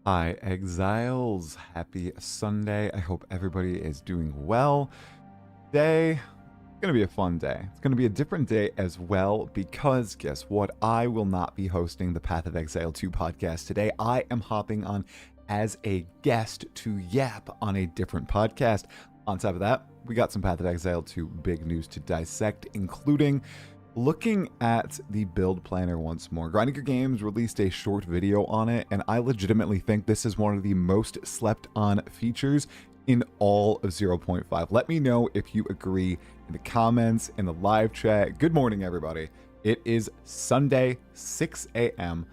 Hi, Exiles. Happy Sunday. I hope everybody is doing well. Today, it's going to be a fun day. It's going to be a different day as well because guess what? I will not be hosting the Path of Exile 2 podcast today. I am hopping on as a guest to yap on a different podcast. On top of that, we got some Path of Exile 2 big news to dissect, including looking at the build planner once more. Grinding Your Games released a short video on it, and I legitimately think this is one of the most slept on features in all of 0.5. Let me know if you agree in the comments, in the live chat. Good morning, everybody. It is Sunday, 6 a.m.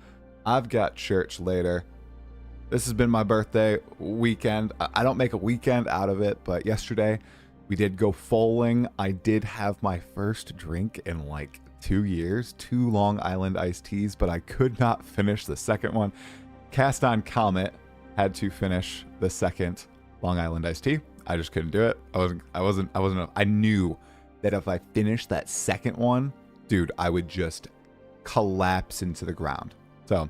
I've got church later. This has been my birthday weekend. I don't make a weekend out of it, but yesterday we did go foaling. I did have my first drink in like 2 years, 2 Long Island iced teas, but I could not finish the second one. Cast on Comet had to finish the second Long Island iced tea. I just couldn't do it. I knew that if I finished that second one, dude, I would just collapse into the ground. So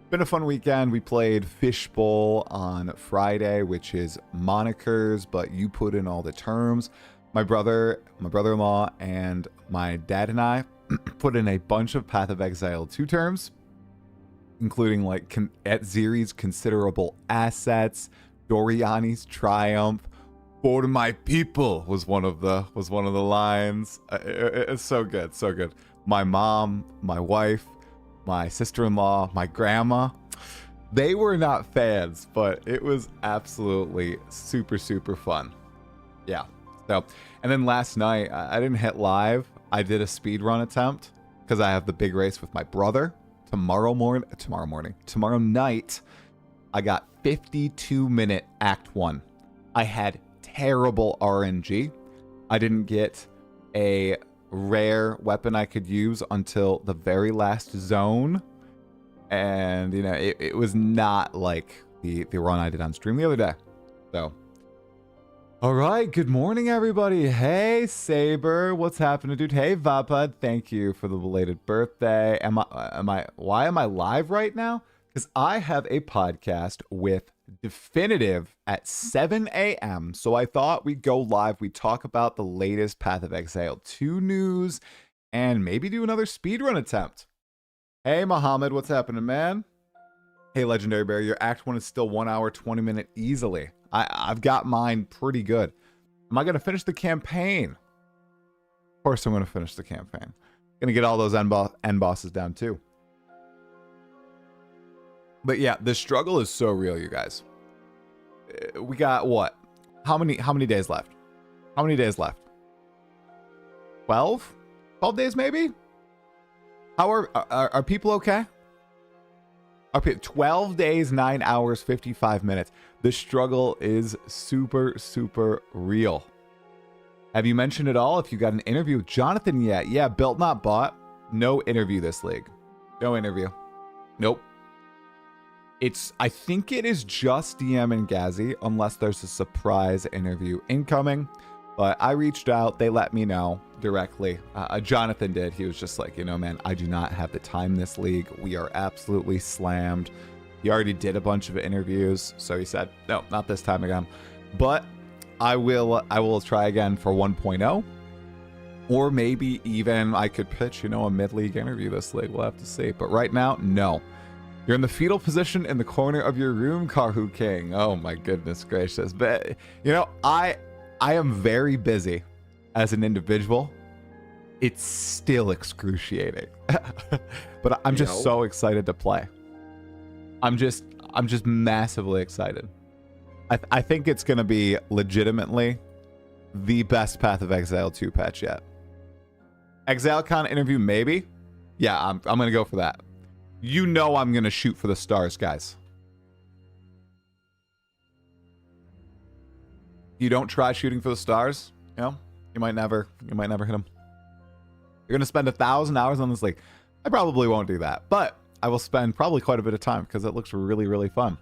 been a fun weekend. We played Fishbowl on Friday, which is monikers, but you put in all the terms. My brother-in-law, and my dad and I put in a bunch of Path of Exile 2 terms, including like Ziri's considerable assets, Doriani's triumph. For my people was one of the lines. It's so good, so good. My mom, my wife, my sister-in-law, my grandma, they were not fans, but it was absolutely super, super fun. Yeah. So, and then last night, I didn't hit live. I did a speedrun attempt because I have the big race with my brother tomorrow night. I got 52-minute Act 1. I had terrible RNG. I didn't get a rare weapon I could use until the very last zone, and you know it was not like the run I did on stream the other day. So all right, good morning everybody. Hey Saber, what's happening, dude? Hey Vapad, thank you for the belated birthday. Why am I live right now? Because I have a podcast with Definitiv at 7 a.m. So I thought we'd go live. We talk about the latest Path of Exile 2 news and maybe do another speedrun attempt. Hey Mohammed, what's happening, man? Hey Legendary Bear, your Act 1 is still 1 hour 20 minute easily. I've got mine pretty good. Am I going to finish the campaign? Of course I'm going to finish the campaign. Going to get all those end bosses down too. But yeah, the struggle is so real, you guys. We got what? How many days left? How many days left? 12? 12 days maybe? How are people okay? 12 days, 9 hours, 55 minutes. The struggle is super, super real. Have you mentioned it all? If you got an interview with Jonathan yet? Yeah, built not bought. No interview this league. No interview. Nope. I think it is just DM and Gazzy, unless there's a surprise interview incoming. But I reached out. They let me know directly. Jonathan did. He was just like, you know, man, I do not have the time this league. We are absolutely slammed. He already did a bunch of interviews. So he said, no, not this time again. But I will try again for 1.0. Or maybe even I could pitch, you know, a mid-league interview this league. We'll have to see. But right now, no. You're in the fetal position in the corner of your room, Kahu King. Oh my goodness gracious. But, you know, I am very busy as an individual. It's still excruciating. But I'm just so excited to play. I'm just massively excited. I think it's going to be legitimately the best Path of Exile 2 patch yet. ExileCon interview, maybe? Yeah, I'm going to go for that. You know I'm going to shoot for the stars, guys. You don't try shooting for the stars, you know, you might never hit them. You're going to spend 1,000 hours on this league. I probably won't do that, but I will spend probably quite a bit of time because it looks really, really fun.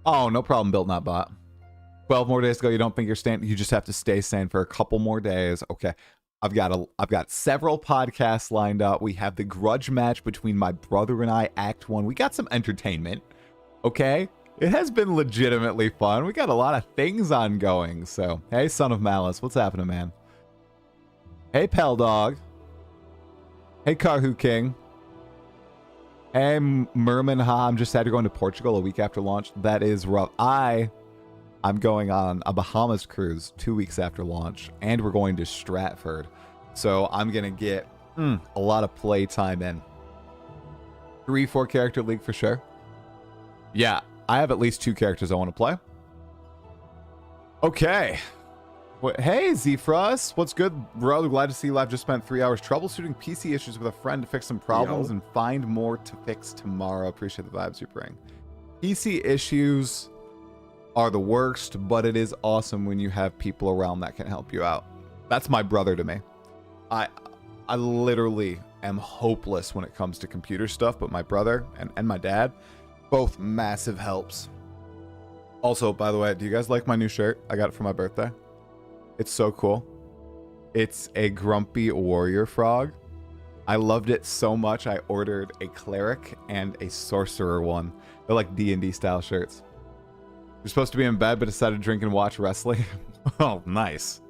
Oh, no problem, built not bought. 12 more days to go. You don't think you're staying? You just have to stay sane for a couple more days. Okay. I've got several podcasts lined up. We have the grudge match between my brother and I, Act 1. We got some entertainment. Okay? It has been legitimately fun. We got a lot of things ongoing. So, hey, Son of Malice, what's happening, man? Hey, Pell Dog. Hey, Karhu King. Hey, Merman Ha. I'm just sad to go into Portugal a week after launch. That is rough. I'm going on a Bahamas cruise 2 weeks after launch, and we're going to Stratford. So I'm going to get a lot of play time in. 3-4 character league for sure. Yeah, I have at least 2 characters I want to play. Okay. Hey, Z-Frost. What's good, bro? Glad to see you live. Just spent 3 hours troubleshooting PC issues with a friend to fix some problems and find more to fix tomorrow. Appreciate the vibes you bring. PC issues are the worst, but it is awesome when you have people around that can help you out. That's my brother to me. I literally am hopeless when it comes to computer stuff, but my brother and my dad, both massive helps. Also, by the way, do you guys like my new shirt? I got it for my birthday. It's so cool. It's a grumpy warrior frog. I loved it so much I ordered a cleric and a sorcerer one. They're like D&D style shirts. You're supposed to be in bed but decided to drink and watch wrestling. Oh, nice.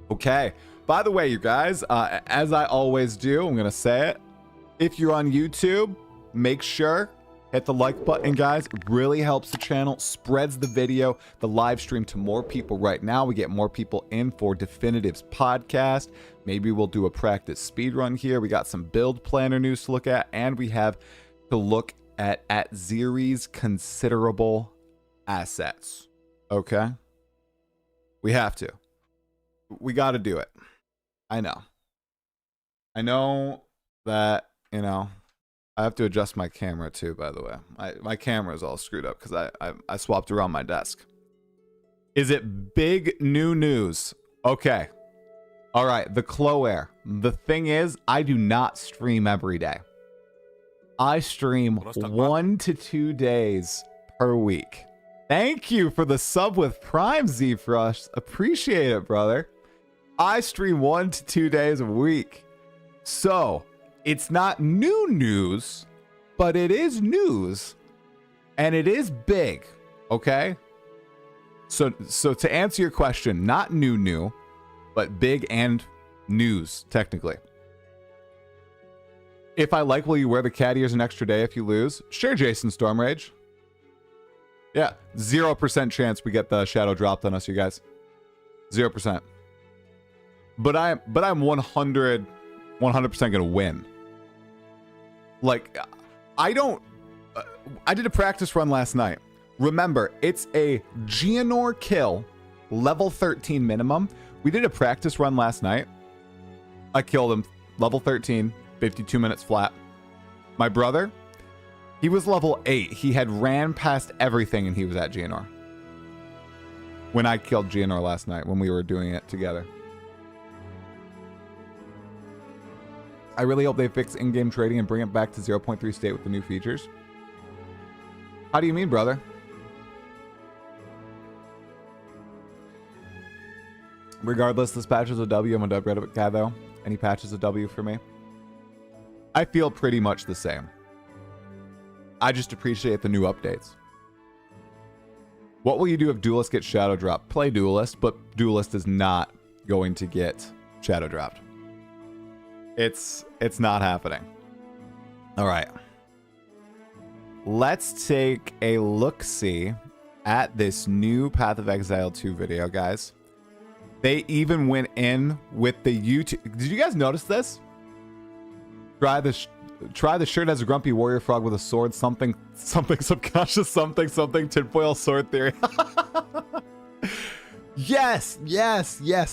Okay. By the way, you guys, as I always do, I'm going to say it. If you're on YouTube, make sure hit the like button, guys. It really helps the channel, spreads the video, the live stream to more people right now. We get more people in for Definitiv's podcast. Maybe we'll do a practice speedrun here. We got some build planner news to look at, and we have to look at Ziri's considerable assets. Okay? We have to. We got to do it. I know. I know that, you know, I have to adjust my camera too, by the way. My camera is all screwed up because I swapped around my desk. Is it big new news? Okay. All right, the Cloair. The thing is, I do not stream every day. I stream 1 to 2 days per week. Thank you for the sub with Prime, Z-Frost. Appreciate it, brother. I stream 1 to 2 days a week. So, it's not new news, but it is news. And it is big, okay? So to answer your question, not new, but big and news, technically. If I like, will you wear the cat ears an extra day if you lose? Sure, Jason Stormrage. Yeah, 0% chance we get the shadow dropped on us, you guys. 0%. But I'm 100% gonna win. Like, I did a practice run last night. Remember, it's a Geonor kill, level 13 minimum. We did a practice run last night. I killed him, level 13, 52 minutes flat. My brother, he was level 8. He had ran past everything and he was at Geonor. When I killed Geonor last night, when we were doing it together. I really hope they fix in-game trading and bring it back to 0.3 state with the new features. How do you mean, brother? Regardless, this patch is a W. I'm a dub Reddit guy, though. Any patch is a W for me. I feel pretty much the same. I just appreciate the new updates. What will you do if Duelist gets shadow dropped? Play Duelist, but Duelist is not going to get shadow dropped. It's not happening. All right. Let's take a look-see at this new Path of Exile 2 video, guys. They even went in with the YouTube. Did you guys notice this? Try the shirt as a grumpy warrior frog with a sword. Something subconscious. Something tinfoil sword theory. Yes.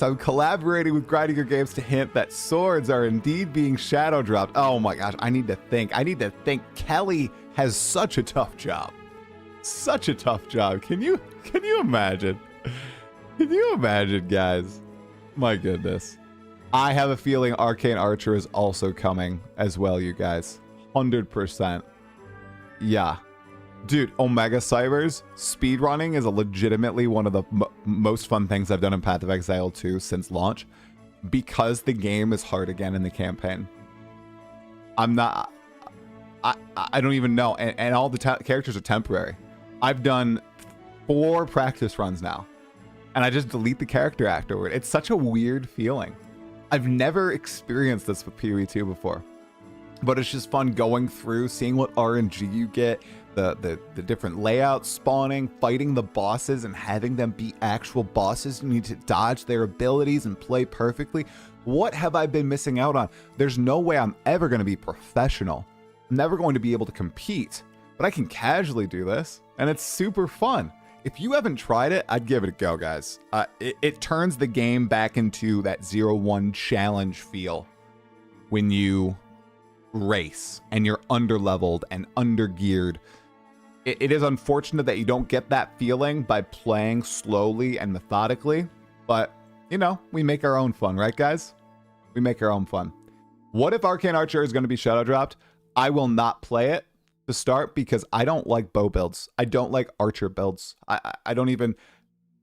I'm collaborating with Grindinger Games to hint that swords are indeed being shadow dropped. Oh my gosh, I need to think. Kelly has such a tough job. Such a tough job. Can you imagine? Can you imagine, guys? My goodness. I have a feeling Arcane Archer is also coming as well, you guys. 100%. Yeah. Dude, Omega Cybers, speedrunning is legitimately one of the most fun things I've done in Path of Exile 2 since launch. Because the game is hard again in the campaign. I'm I don't even know. And all the characters are temporary. I've done 4 practice runs now, and I just delete the character afterward. It's such a weird feeling. I've never experienced this with PoE2 before, but it's just fun going through, seeing what RNG you get, the different layouts spawning, fighting the bosses and having them be actual bosses. You need to dodge their abilities and play perfectly. What have I been missing out on? There's no way I'm ever going to be professional. I'm never going to be able to compete, but I can casually do this, and it's super fun. If you haven't tried it, I'd give it a go, guys. It turns the game back into that 0-1 challenge feel when you race and you're underleveled and undergeared. It is unfortunate that you don't get that feeling by playing slowly and methodically, but, you know, we make our own fun, right, guys? We make our own fun. What if Arcane Archer is going to be shadow dropped? I will not play it to start because I don't like bow builds. I don't like archer builds. I don't even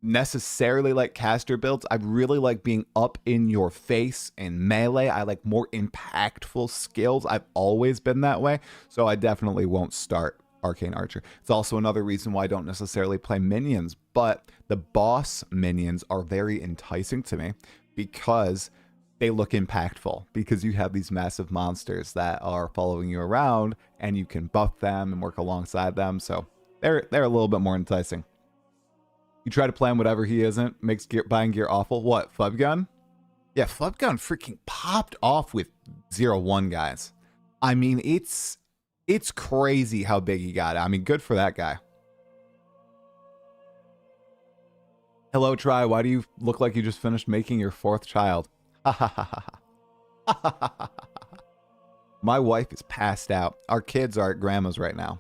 necessarily like caster builds. I really like being up in your face and melee. I like more impactful skills. I've always been that way, so I definitely won't start Arcane Archer. It's also another reason why I don't necessarily play minions, but the boss minions are very enticing to me because they look impactful, because you have these massive monsters that are following you around and you can buff them and work alongside them, so they're a little bit more enticing. You try to play him whatever he isn't, makes buying gear awful. What, Flubgun? Yeah, Flubgun freaking popped off with 0-1, guys. I mean, it's crazy how big he got. I mean, good for that guy. Hello, Try. Why do you look like you just finished making your 4th child? My wife is passed out. Our kids are at grandma's right now.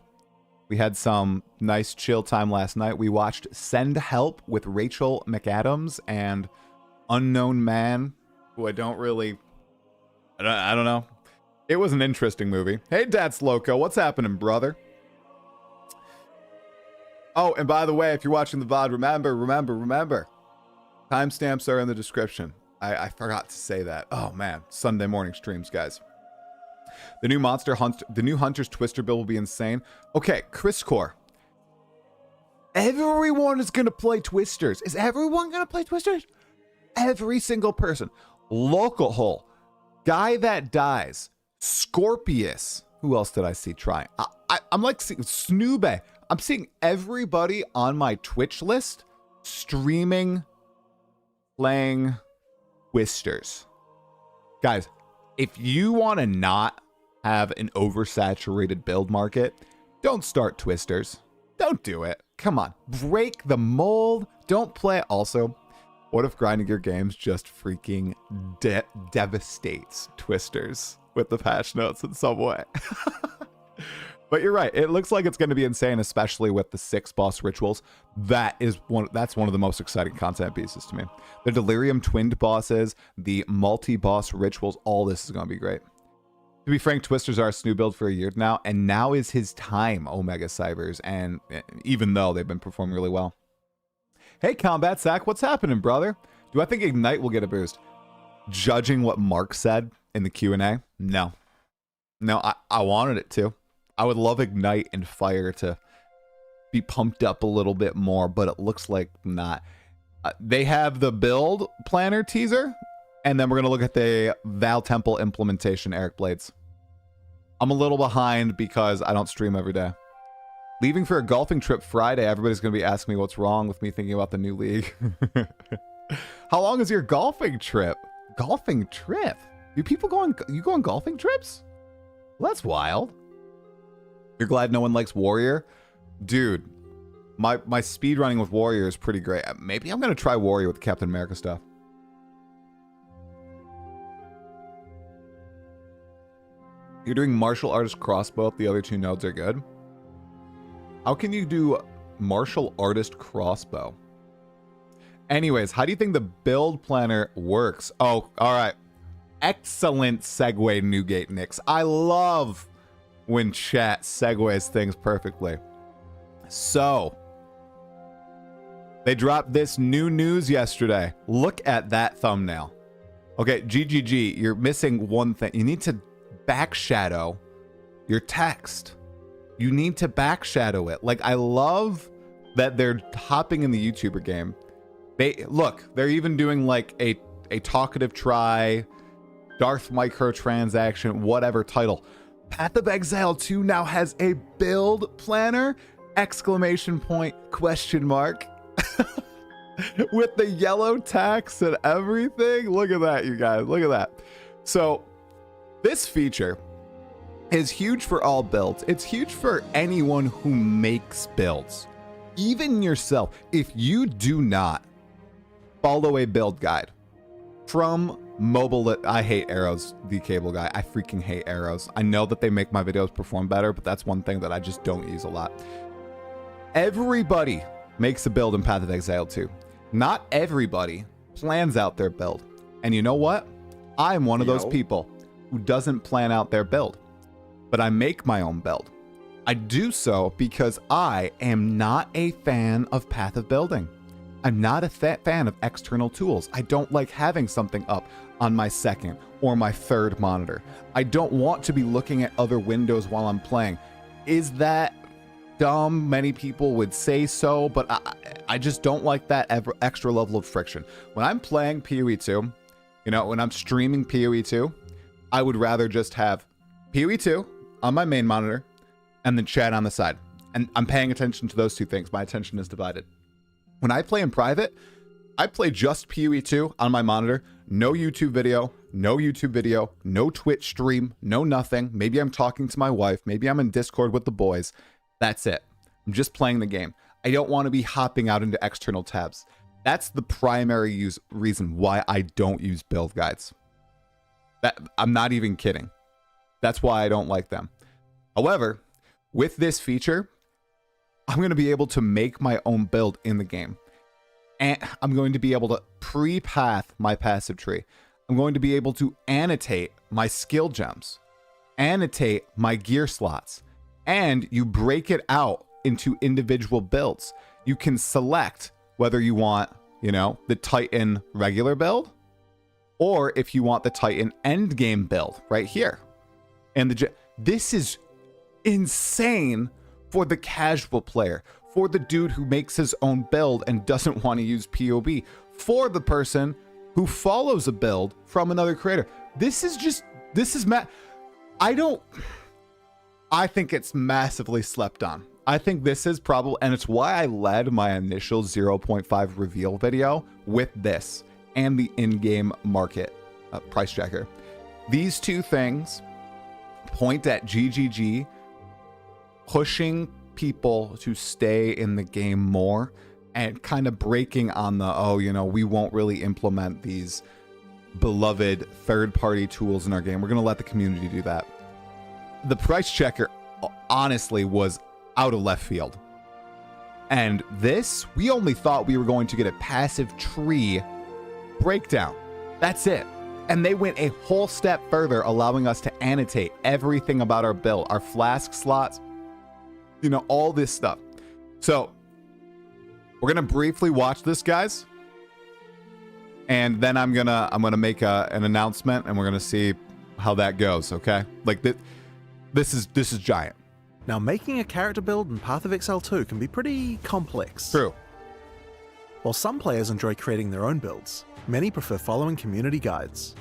We had some nice chill time last night. We watched Send Help with Rachel McAdams and Unknown Man, who I don't know. It was an interesting movie. Hey, Dad's Loco. What's happening, brother? Oh, and by the way, if you're watching the VOD, remember. Timestamps are in the description. I forgot to say that. Oh, man. Sunday morning streams, guys. The new Hunter's Twister build will be insane. Okay, Chris Core. Everyone is going to play Twisters. Is everyone going to play Twisters? Every single person. Local Hole. Guy That Dies. Scorpius. Who else did I see trying? I'm like seeing Snoobe. I'm seeing everybody on my Twitch list streaming, playing Twisters. Guys, if you want to not have an oversaturated build market, don't start Twisters. Don't do it. Come on. Break the mold. Don't play. Also, what if Grinding Gear Games just freaking devastates Twisters with the patch notes in some way? But you're right. It looks like it's going to be insane, especially with the 6 boss rituals. That's one of the most exciting content pieces to me. The Delirium Twinned bosses, the multi-boss rituals, all this is going to be great. To be frank, Twisters are a snoo build for a year now, and now is his time, Omega Cybers, and even though they've been performing really well. Hey, Combat Sack, what's happening, brother? Do I think Ignite will get a boost? Judging what Mark said in the Q&A, no. No, I wanted it to. I would love Ignite and Fire to be pumped up a little bit more, but it looks like not. They have the build planner teaser, and then we're going to look at the Val Temple implementation, Eric Blades. I'm a little behind because I don't stream every day. Leaving for a golfing trip Friday. Everybody's going to be asking me what's wrong with me thinking about the new league. How long is your golfing trip? Golfing trip? Do people go on golfing trips? Well, that's wild. You're glad no one likes Warrior? Dude, my speed running with Warrior is pretty great. Maybe I'm going to try Warrior with Captain America stuff. You're doing martial artist crossbow if the other 2 nodes are good. How can you do martial artist crossbow? Anyways, how do you think the build planner works? Oh, all right. Excellent segue, Newgate Nix. I love when chat segues things perfectly. So, they dropped this new news yesterday. Look at that thumbnail. Okay, GGG, you're missing one thing. You need to back shadow your text. You need to back shadow it. Like, I love that they're hopping in the YouTuber game. They're even doing like a talkative try, Darth microtransaction, whatever title. Path of Exile 2 now has a build planner, exclamation point, question mark. With the yellow text and everything. Look at that, you guys. Look at that. So this feature is huge for all builds. It's huge for anyone who makes builds. Even yourself, if you do not follow a build guide from mobile, I hate arrows, the cable guy. I freaking hate arrows. I know that they make my videos perform better, but that's one thing that I just don't use a lot. Everybody makes a build in Path of Exile 2. Not everybody plans out their build. And you know what? I'm one of those people who doesn't plan out their build, but I make my own build. I do so because I am not a fan of path of building. I'm not a fan of external tools. I don't like having something up on my second or my third monitor. I don't want to be looking at other windows while I'm playing. Is that dumb? Many people would say so, but I just don't like that extra level of friction. When I'm playing PoE 2, you know, when I'm streaming PoE 2, I would rather just have PoE 2 on my main monitor and then chat on the side. And I'm paying attention to those two things. My attention is divided. When I play in private, I play just PoE 2 on my monitor. No YouTube video, no Twitch stream, no nothing. Maybe I'm talking to my wife. Maybe I'm in Discord with the boys. That's it. I'm just playing the game. I don't want to be hopping out into external tabs. That's the primary reason why I don't use build guides. I'm not even kidding. That's why I don't like them. However, with this feature, I'm going to be able to make my own build in the game. And I'm going to be able to pre-path my passive tree. I'm going to be able to annotate my skill gems, annotate my gear slots, and you break it out into individual builds. You can select whether you want, you know, the Titan regular build, or if you want the Titan endgame build right here. And this is insane for the casual player, for the dude who makes his own build and doesn't want to use POB, for the person who follows a build from another creator. This is I think it's massively slept on. I think this is probably, and it's why I led my initial 0.5 reveal video with this and the in-game market price checker. These two things point at GGG pushing people to stay in the game more and kind of breaking on the, oh, you know, we won't really implement these beloved third-party tools in our game. We're going to let the community do that. The price checker honestly was out of left field. And this, we only thought we were going to get a passive tree breakdown. That's it. And they went a whole step further, allowing us to annotate everything about our build, our flask slots, you know, all this stuff. So we're going to briefly watch this, guys. And then I'm gonna make an announcement, and we're going to see how that goes, okay? Like this is giant. Now, making a character build in Path of Exile 2 can be pretty complex. True. While some players enjoy creating their own builds, many prefer following community guides.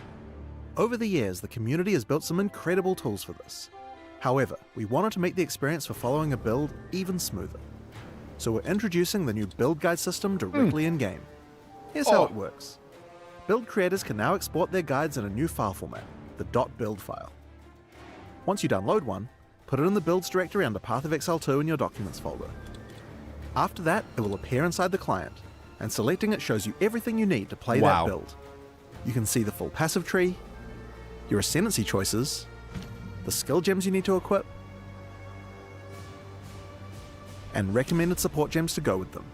Over the years, the community has built some incredible tools for this. However, we wanted to make the experience for following a build even smoother. So we're introducing the new build guide system directly in-game. Here's how it works. Build creators can now export their guides in a new file format, the .build file. Once you download one, put it in the builds directory under Path of Exile 2 in your documents folder. After that, it will appear inside the client, and selecting it shows you everything you need to play that build. You can see the full passive tree, your ascendancy choices, the skill gems you need to equip, and recommended support gems to go with them.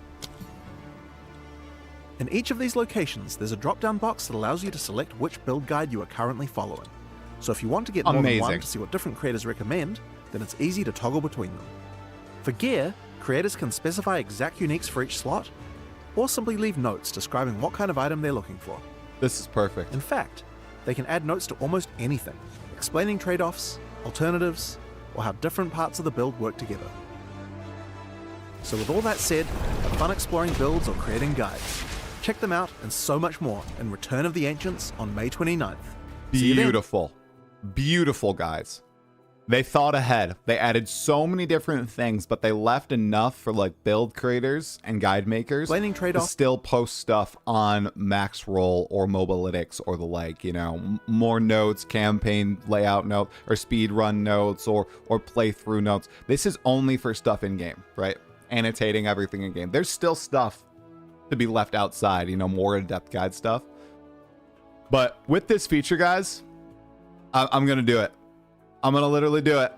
In each of these locations, there's a drop-down box that allows you to select which build guide you are currently following. So if you want to get more than one to see what different creators recommend, then it's easy to toggle between them. For gear, creators can specify exact uniques for each slot, or simply leave notes describing what kind of item they're looking for. This is perfect. In fact, they can add notes to almost anything, explaining trade-offs, alternatives, or how different parts of the build work together. So with all that said, have fun exploring builds or creating guides. Check them out and so much more in Return of the Ancients on May 29th. See you then. Beautiful. Beautiful, guys. They thought ahead. They added so many different things, but they left enough for like build creators and guide makers to still post stuff on Max Roll or Mobalytics or the like, you know, more notes, campaign layout note, or speedrun notes, or playthrough notes. This is only for stuff in game, right? Annotating everything in game. There's still stuff to be left outside, you know, more in-depth guide stuff. But with this feature, guys, I'm gonna do it. I'm gonna literally do it.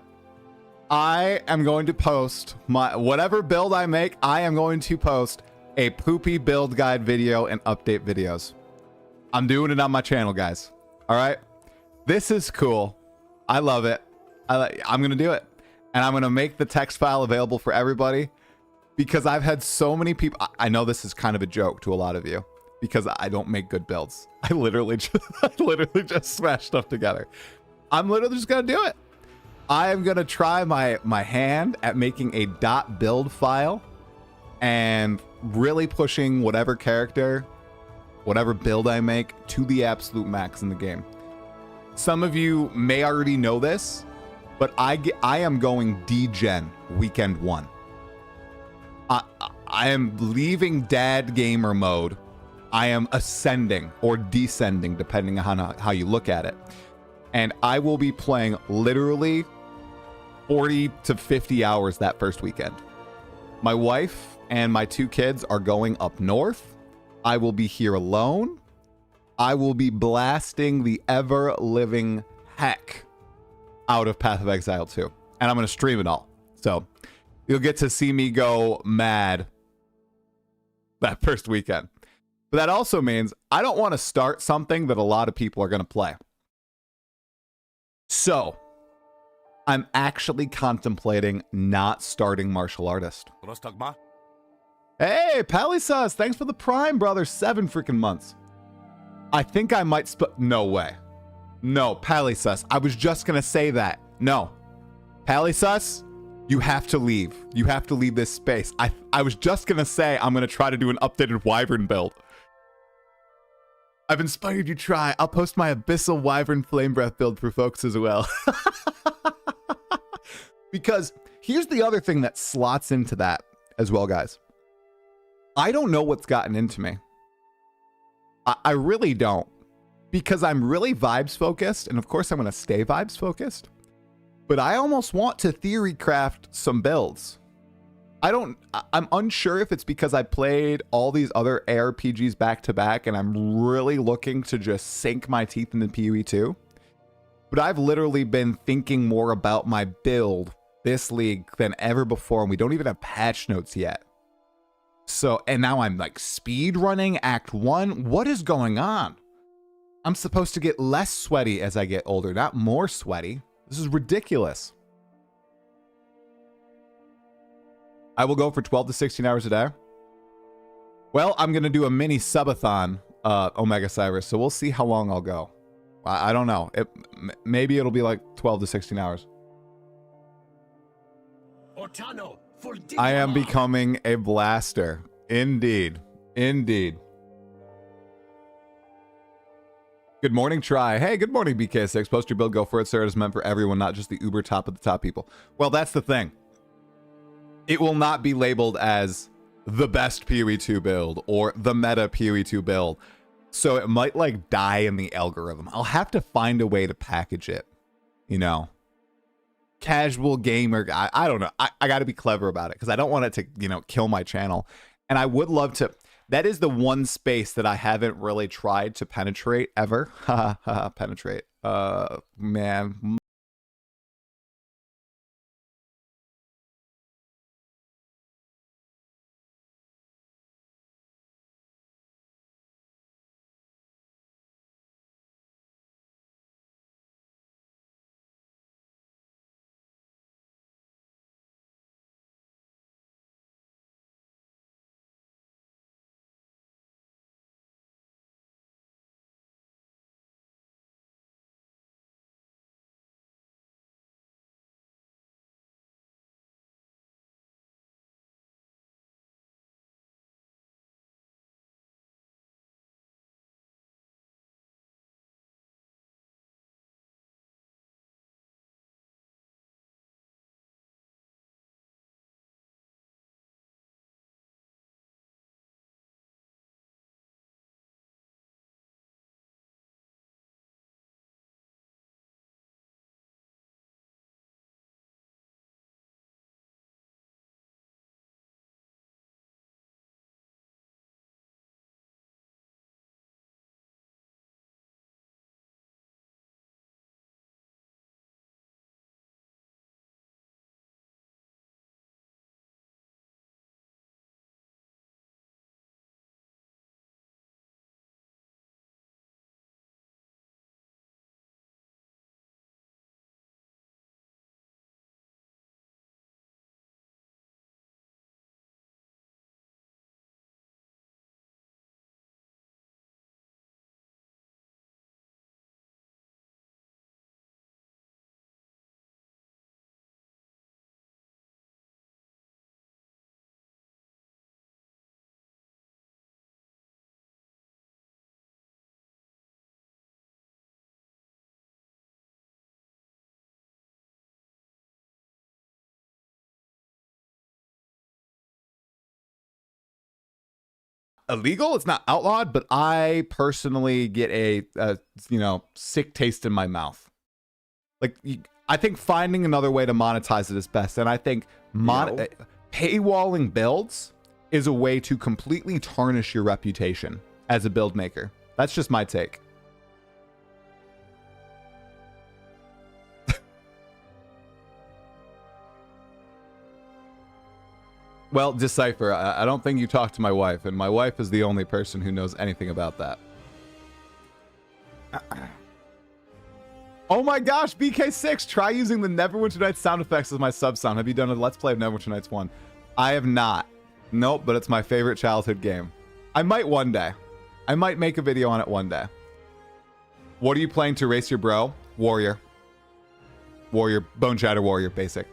I am going to post my whatever build I make. I am going to post a poopy build guide video and update videos. I'm doing it on my channel, guys. All right, this is cool. I love it. I'm gonna do it, and I'm gonna make the text file available for everybody because I've had so many people. I know this is kind of a joke to a lot of you because I don't make good builds. I literally just smash stuff together. I'm literally just gonna do it. I am gonna try my hand at making a .build file and really pushing whatever character, whatever build I make to the absolute max in the game. Some of you may already know this, but I am going D-Gen weekend 1. I am leaving dad gamer mode. I am ascending or descending, depending on how you look at it. And I will be playing literally 40 to 50 hours that first weekend. My wife and my 2 kids are going up north. I will be here alone. I will be blasting the ever-living heck out of Path of Exile 2. And I'm going to stream it all. So you'll get to see me go mad that first weekend. But that also means I don't want to start something that a lot of people are going to play. So, I'm actually contemplating not starting Martial Artist. Hey, Palisas, thanks for the Prime, brother. 7 freaking months. I think I might no way. No, Palisas, I was just going to say that. No. Palisas, you have to leave. You have to leave this space. I was just going to say I'm going to try to do an updated Wyvern build. I've inspired you to try. I'll post my Abyssal Wyvern Flame Breath build for folks as well. Because here's the other thing that slots into that as well, guys. I don't know what's gotten into me. I really don't. Because I'm really vibes focused. And of course, I'm going to stay vibes focused. But I almost want to theory craft some builds. I'm unsure if it's because I played all these other ARPGs back to back and I'm really looking to just sink my teeth into PoE 2. But I've literally been thinking more about my build this league than ever before, and we don't even have patch notes yet. So, and now I'm like speed running Act 1. What is going on? I'm supposed to get less sweaty as I get older, not more sweaty. This is ridiculous. I will go for 12 to 16 hours a day. Well, I'm going to do a mini subathon, Omega Cyrus, so we'll see how long I'll go. I don't know. Maybe it'll be like 12 to 16 hours. I am becoming a blaster. Indeed. Indeed. Good morning, Try. Hey, good morning, BK6. Post your build, go for it, sir. It is meant for everyone, not just the uber top of the top people. Well, that's the thing. It will not be labeled as the best PoE 2 build or the meta PoE 2 build. So it might like die in the algorithm. I'll have to find a way to package it, you know. Casual gamer guy. I don't know. I got to be clever about it because I don't want it to, you know, kill my channel. And I would love to. That is the one space that I haven't really tried to penetrate ever. Penetrate. Man. illegal, it's not outlawed, but I personally get a sick taste in my mouth. Like, I think finding another way to monetize it is best, and I think paywalling builds is a way to completely tarnish your reputation as a build maker. That's just my take. Well, Decipher, I don't think you talked to my wife, and my wife is the only person who knows anything about that. Oh my gosh, BK6, try using the Neverwinter Nights sound effects as my sub sound. Have you done a Let's Play of Neverwinter Nights 1? I have not. Nope, but it's my favorite childhood game. I might one day. I might make a video on it one day. What are you playing to race your bro? Warrior. Warrior, Bone Shatter Warrior, basic.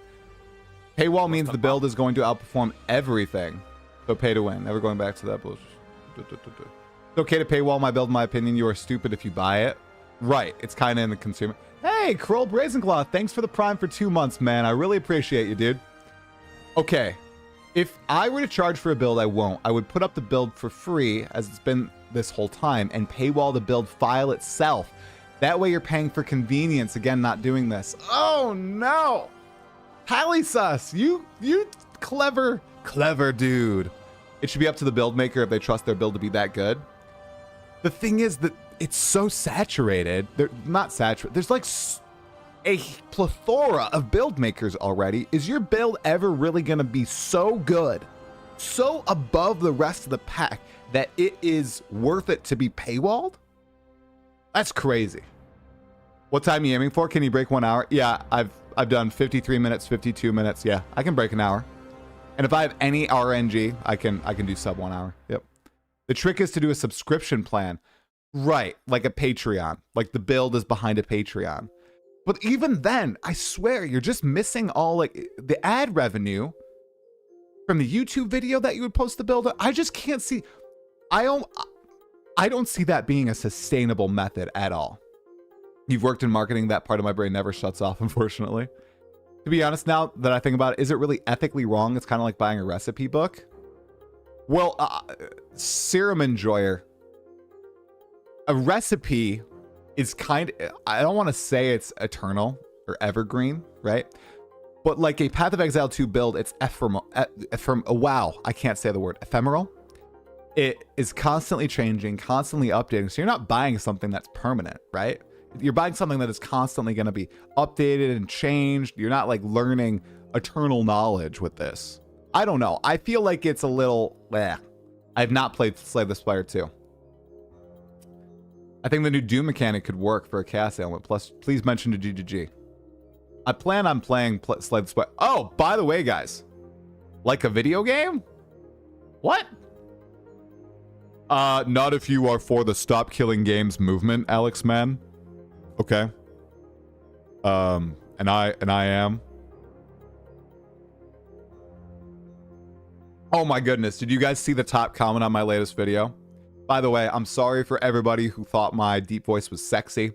Paywall means the build is going to outperform everything. So pay to win. Never going back to that bullshit. It's okay to paywall my build, in my opinion. You are stupid if you buy it. Right. It's kind of in the consumer. Hey, Kroll Brazenclaw, thanks for the Prime for 2 months, man. I really appreciate you, dude. Okay. If I were to charge for a build, I won't. I would put up the build for free, as it's been this whole time, and paywall the build file itself. That way you're paying for convenience. Again, not doing this. Oh, no. Hallysus, you clever dude. It should be up to the build maker if they trust their build to be that good. The thing is that it's so saturated. They're not saturated. There's like a plethora of build makers already. Is your build ever really going to be so good, so above the rest of the pack, that it is worth it to be paywalled? That's crazy. What time are you aiming for? Can you break 1 hour? Yeah, I've done 53 minutes, 52 minutes. Yeah, I can break an hour. And if I have any RNG, I can do sub 1 hour. Yep. The trick is to do a subscription plan. Right, like a Patreon. Like the build is behind a Patreon. But even then, I swear, you're just missing all like the ad revenue from the YouTube video that you would post the build. I just can't see. I don't see that being a sustainable method at all. You've worked in marketing, that part of my brain never shuts off, unfortunately. To be honest, now that I think about it, is it really ethically wrong? It's kind of like buying a recipe book. Well, Serum Enjoyer, a recipe is kind of, I don't want to say it's eternal or evergreen, right? But like a Path of Exile 2 build, it's ephemeral. Wow, I can't say the word ephemeral. It is constantly changing, constantly updating. So you're not buying something that's permanent, right? You're buying something that is constantly going to be updated and changed. You're not like learning eternal knowledge with this. I don't know. I feel like it's a little, I've not played Slay the Spire 2. I think the new Doom mechanic could work for a cast ailment. Plus, please mention to GGG. I plan on playing Slay the Spire. Oh, by the way, guys, like a video game? What? Not if you are for the Stop Killing Games movement, Alex, man. Okay. And I am. Oh my goodness, did you guys see the top comment on my latest video? By the way, I'm sorry for everybody who thought my deep voice was sexy.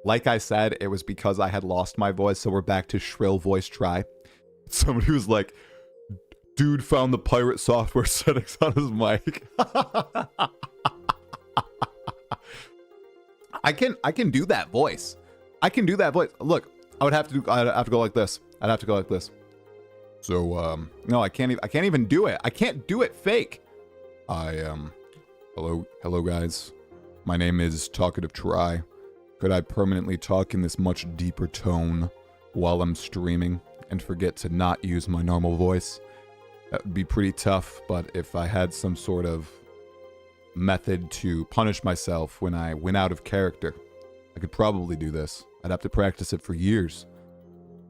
Like I said, it was because I had lost my voice, so we're back to shrill voice try. Somebody was like, dude found the pirate software settings on his mic. I can do that voice. I can do that voice. Look, I'd have to go like this. I'd have to go like this. So no, I can't even do it. I can't do it fake. Hello guys. My name is Talkative Try. Could I permanently talk in this much deeper tone while I'm streaming and forget to not use my normal voice? That would be pretty tough, but if I had some sort of method to punish myself when I went out of character, I could probably do this. I'd have to practice it for years.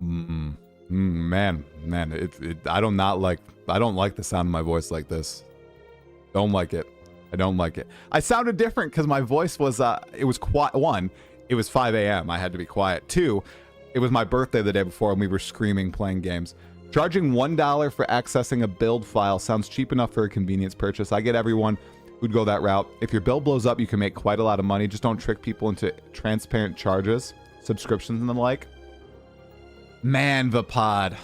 Man, I don't like the sound of my voice like this. Don't like it. I don't like it. I sounded different because my voice was it was quiet. 1, it was 5 a.m. I had to be quiet. 2, it was my birthday the day before and we were screaming playing games. Charging $1 for accessing a build file sounds cheap enough for a convenience purchase. I get everyone who'd go that route. If your build blows up, you can make quite a lot of money. Just don't trick people into transparent charges, subscriptions, and the like. Man, the pod.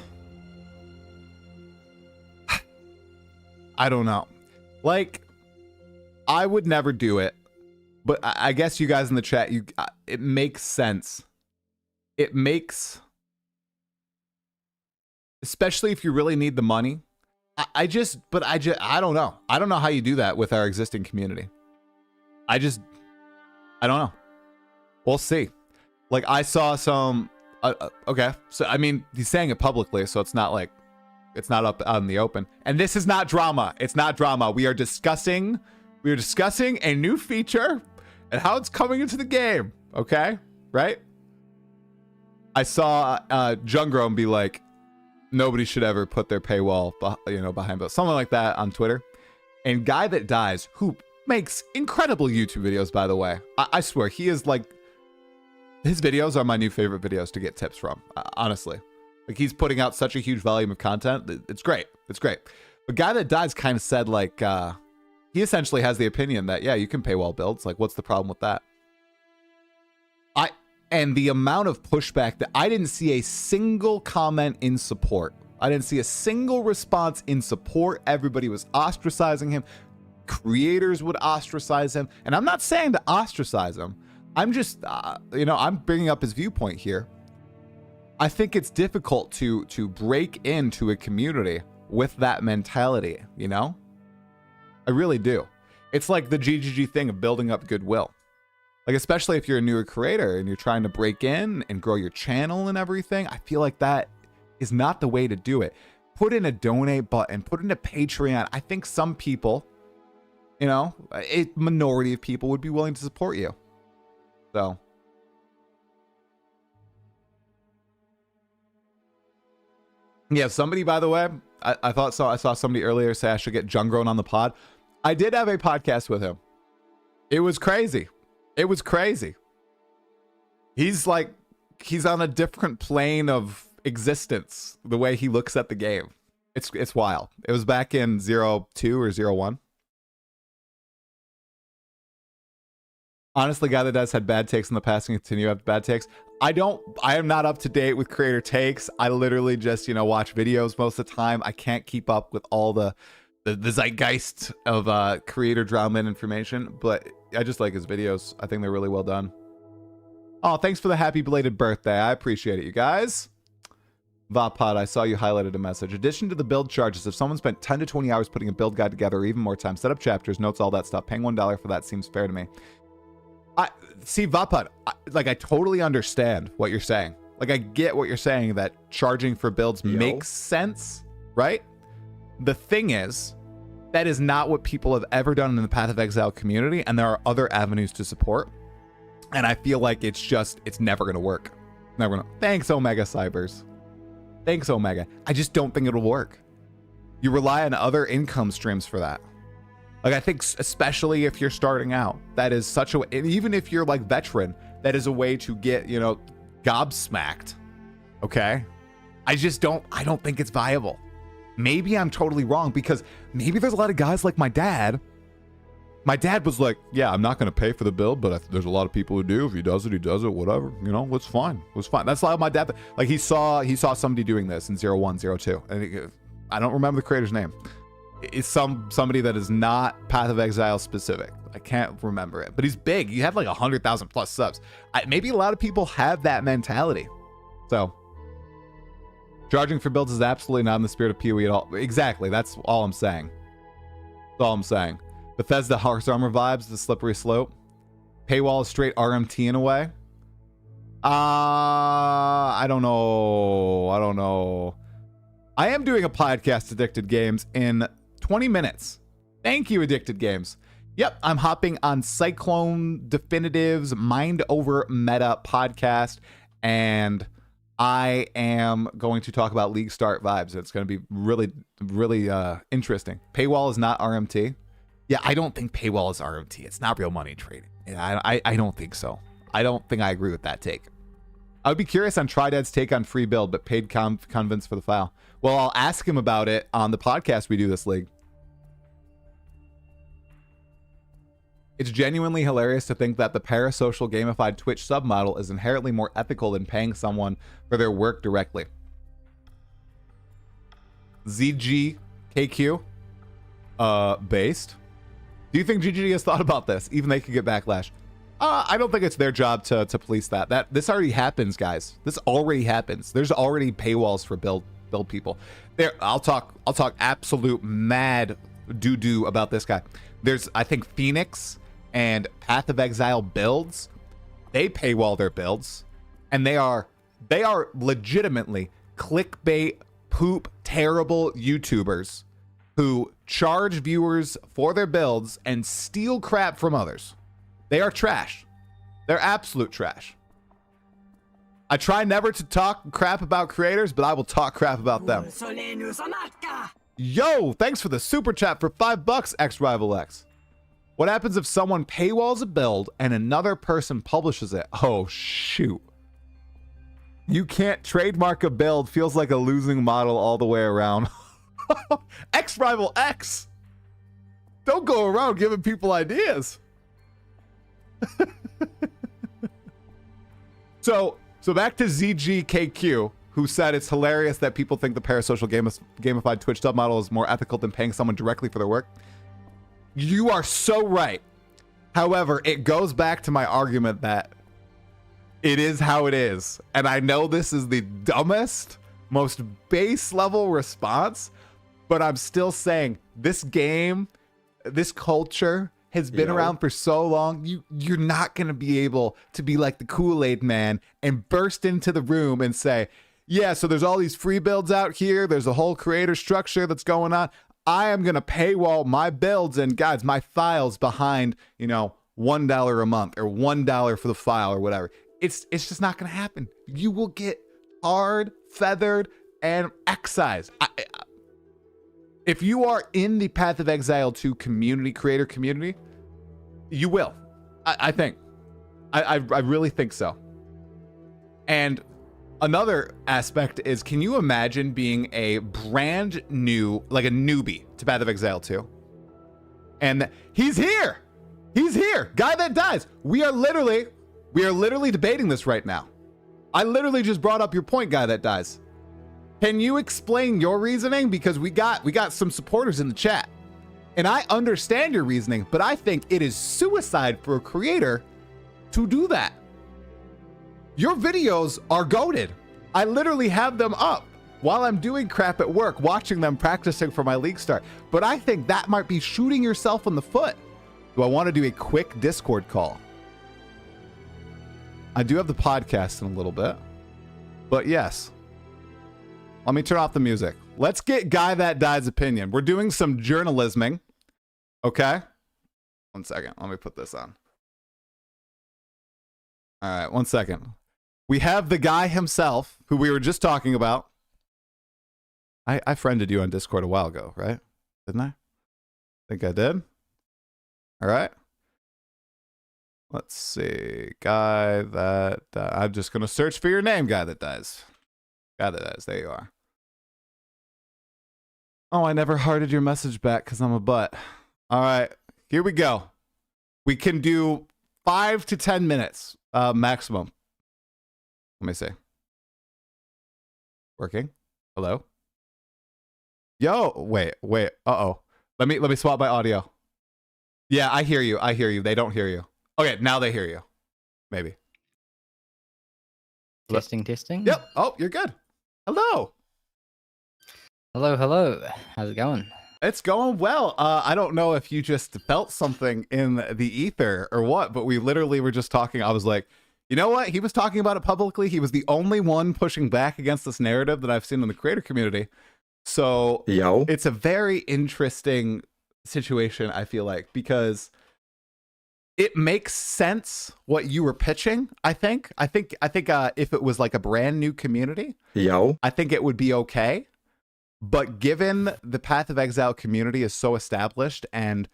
I don't know. Like, I would never do it, but I guess you guys in the chat, it makes sense. It makes, especially if you really need the money. I don't know. I don't know how you do that with our existing community. I don't know. We'll see. Like I saw some, okay. So, I mean, he's saying it publicly, so it's not like, it's not up out in the open. And this is not drama. It's not drama. We are discussing a new feature and how it's coming into the game. Okay. Right. I saw Jungrom be like, nobody should ever put their paywall, behind something like that on Twitter. And Guy That Dies, who makes incredible YouTube videos, by the way. I swear, he is like, his videos are my new favorite videos to get tips from, honestly. Like, he's putting out such a huge volume of content. It's great. It's great. But Guy That Dies kind of said, like, he essentially has the opinion that, yeah, you can paywall builds. Like, what's the problem with that? And the amount of pushback that I didn't see a single comment in support. I didn't see a single response in support. Everybody was ostracizing him. Creators would ostracize him. And I'm not saying to ostracize him. I'm just, I'm bringing up his viewpoint here. I think it's difficult to break into a community with that mentality, I really do. It's like the GGG thing of building up goodwill. Like, especially if you're a newer creator and you're trying to break in and grow your channel and everything, I feel like that is not the way to do it. Put in a donate button, put in a Patreon. I think some people, a minority of people would be willing to support you. So. Yeah, somebody, by the way, I saw somebody earlier say I should get Jungron on the pod. I did have a podcast with him. It was crazy. It was crazy. He's on a different plane of existence, the way he looks at the game. It's wild. It was back in 02 or 01. Honestly, Guy That Does had bad takes in the past and continue to have bad takes. I am not up to date with creator takes. I literally just, watch videos most of the time. I can't keep up with all the zeitgeist of creator drama and information, but I just like his videos. I think they're really well done. Oh, thanks for the happy belated birthday. I appreciate it, you guys. Vapod, I saw you highlighted a message. Addition to the build charges, if someone spent 10 to 20 hours putting a build guide together, or even more time, set up chapters, notes, all that stuff, paying $1 for that seems fair to me. See, Vapod, I totally understand what you're saying. Like, I get what you're saying, that charging for builds makes sense, right? The thing is, that is not what people have ever done in the Path of Exile community, and there are other avenues to support. And I feel like it's never going to work. Never gonna. Thanks, Omega Cybers. Thanks, Omega. I just don't think it'll work. You rely on other income streams for that. Like, I think especially if you're starting out, that is such a, even if you're like veteran, that is a way to get, gobsmacked. Okay. I don't think it's viable. Maybe I'm totally wrong, because maybe there's a lot of guys like my dad. My dad was like, yeah, I'm not going to pay for the build, but there's a lot of people who do. If he does it, whatever. It's fine. It's fine. That's like my dad. Like, he saw somebody doing this in 01, 02. And I don't remember the creator's name. It's somebody that is not Path of Exile specific. I can't remember it, but he's big. You have like 100,000 plus subs. Maybe a lot of people have that mentality. So charging for builds is absolutely not in the spirit of PoE at all. Exactly. That's all I'm saying. That's all I'm saying. Bethesda Hearts Armor vibes, the slippery slope. Paywall is straight RMT in a way. I don't know. I am doing a podcast, Addicted Games, in 20 minutes. Thank you, Addicted Games. Yep, I'm hopping on Cyclone Definitiv's Mind Over Meta podcast, and I am going to talk about League Start vibes. It's going to be really, really interesting. Paywall is not RMT. Yeah, I don't think Paywall is RMT. It's not real money trading. Yeah, I don't think so. I don't think I agree with that take. I would be curious on Tridad's take on free build, but paid convince for the file. Well, I'll ask him about it on the podcast we do this league. It's genuinely hilarious to think that the parasocial gamified Twitch submodel is inherently more ethical than paying someone for their work directly. ZGKQ, based. Do you think GGG has thought about this? Even they could get backlash. I don't think it's their job to police that. This already happens, guys. This already happens. There's already paywalls for build people. There, I'll talk absolute mad doo-doo about this guy. There's, I think, Phoenix and Path of Exile builds. They paywall their builds, and they are legitimately clickbait, poop, terrible YouTubers who charge viewers for their builds and steal crap from others. They are trash. They're absolute trash. I try never to talk crap about creators, but I will talk crap about them. Yo, thanks for the super chat for $5, X-Rival X. What happens if someone paywalls a build and another person publishes it? Oh, shoot. You can't trademark a build. Feels like a losing model all the way around. X-Rival X. Don't go around giving people ideas. So back to ZGKQ, who said it's hilarious that people think the parasocial gamified Twitch dub model is more ethical than paying someone directly for their work. You are so right. However, it goes back to my argument that it is how it is. And I know this is the dumbest, most base level response, but I'm still saying this game, this culture has been around for so long. You're not going to be able to be like the Kool-Aid man and burst into the room and say, yeah, so there's all these free builds out here. There's a whole creator structure that's going on. I am going to paywall my builds and guys, my files behind, $1 a month or $1 for the file or whatever. It's just not going to happen. You will get hard, feathered, and excised. If you are in the Path of Exile 2 creator community, you will. I think. I really think so. And another aspect is, can you imagine being a brand new, like a newbie to Path of Exile 2? And he's here. He's here. Guy that dies. We are literally debating this right now. I literally just brought up your point, guy that dies. Can you explain your reasoning? Because we got some supporters in the chat. And I understand your reasoning, but I think it is suicide for a creator to do that. Your videos are goated. I literally have them up while I'm doing crap at work, watching them practicing for my league start. But I think that might be shooting yourself in the foot. Do I want to do a quick Discord call? I do have the podcast in a little bit, but yes. Let me turn off the music. Let's get Guy That Dies' opinion. We're doing some journalisming. Okay? 1 second. Let me put this on. All right, 1 second. We have the guy himself, who we were just talking about. I friended you on Discord a while ago, right? Didn't I? Think I did. All right. Let's see. Guy That Dies. I'm just going to search for your name, Guy That Dies. Guy That Dies. There you are. Oh, I never hearted your message back because I'm a butt. All right. Here we go. We can do 5 to 10 minutes maximum. Let me see. Working? Hello? Yo, wait. Uh-oh. Let me swap my audio. Yeah, I hear you. They don't hear you. Okay, now they hear you. Maybe. Testing. Yep. Oh, you're good. Hello. Hello. How's it going? It's going well. I don't know if you just felt something in the ether or what, but we literally were just talking. I was like, you know what? He was talking about it publicly. He was the only one pushing back against this narrative that I've seen in the creator community. So it's a very interesting situation, I feel like, because it makes sense what you were pitching. I think if it was like a brand new community, I think it would be okay. But given the Path of Exile community is so established, and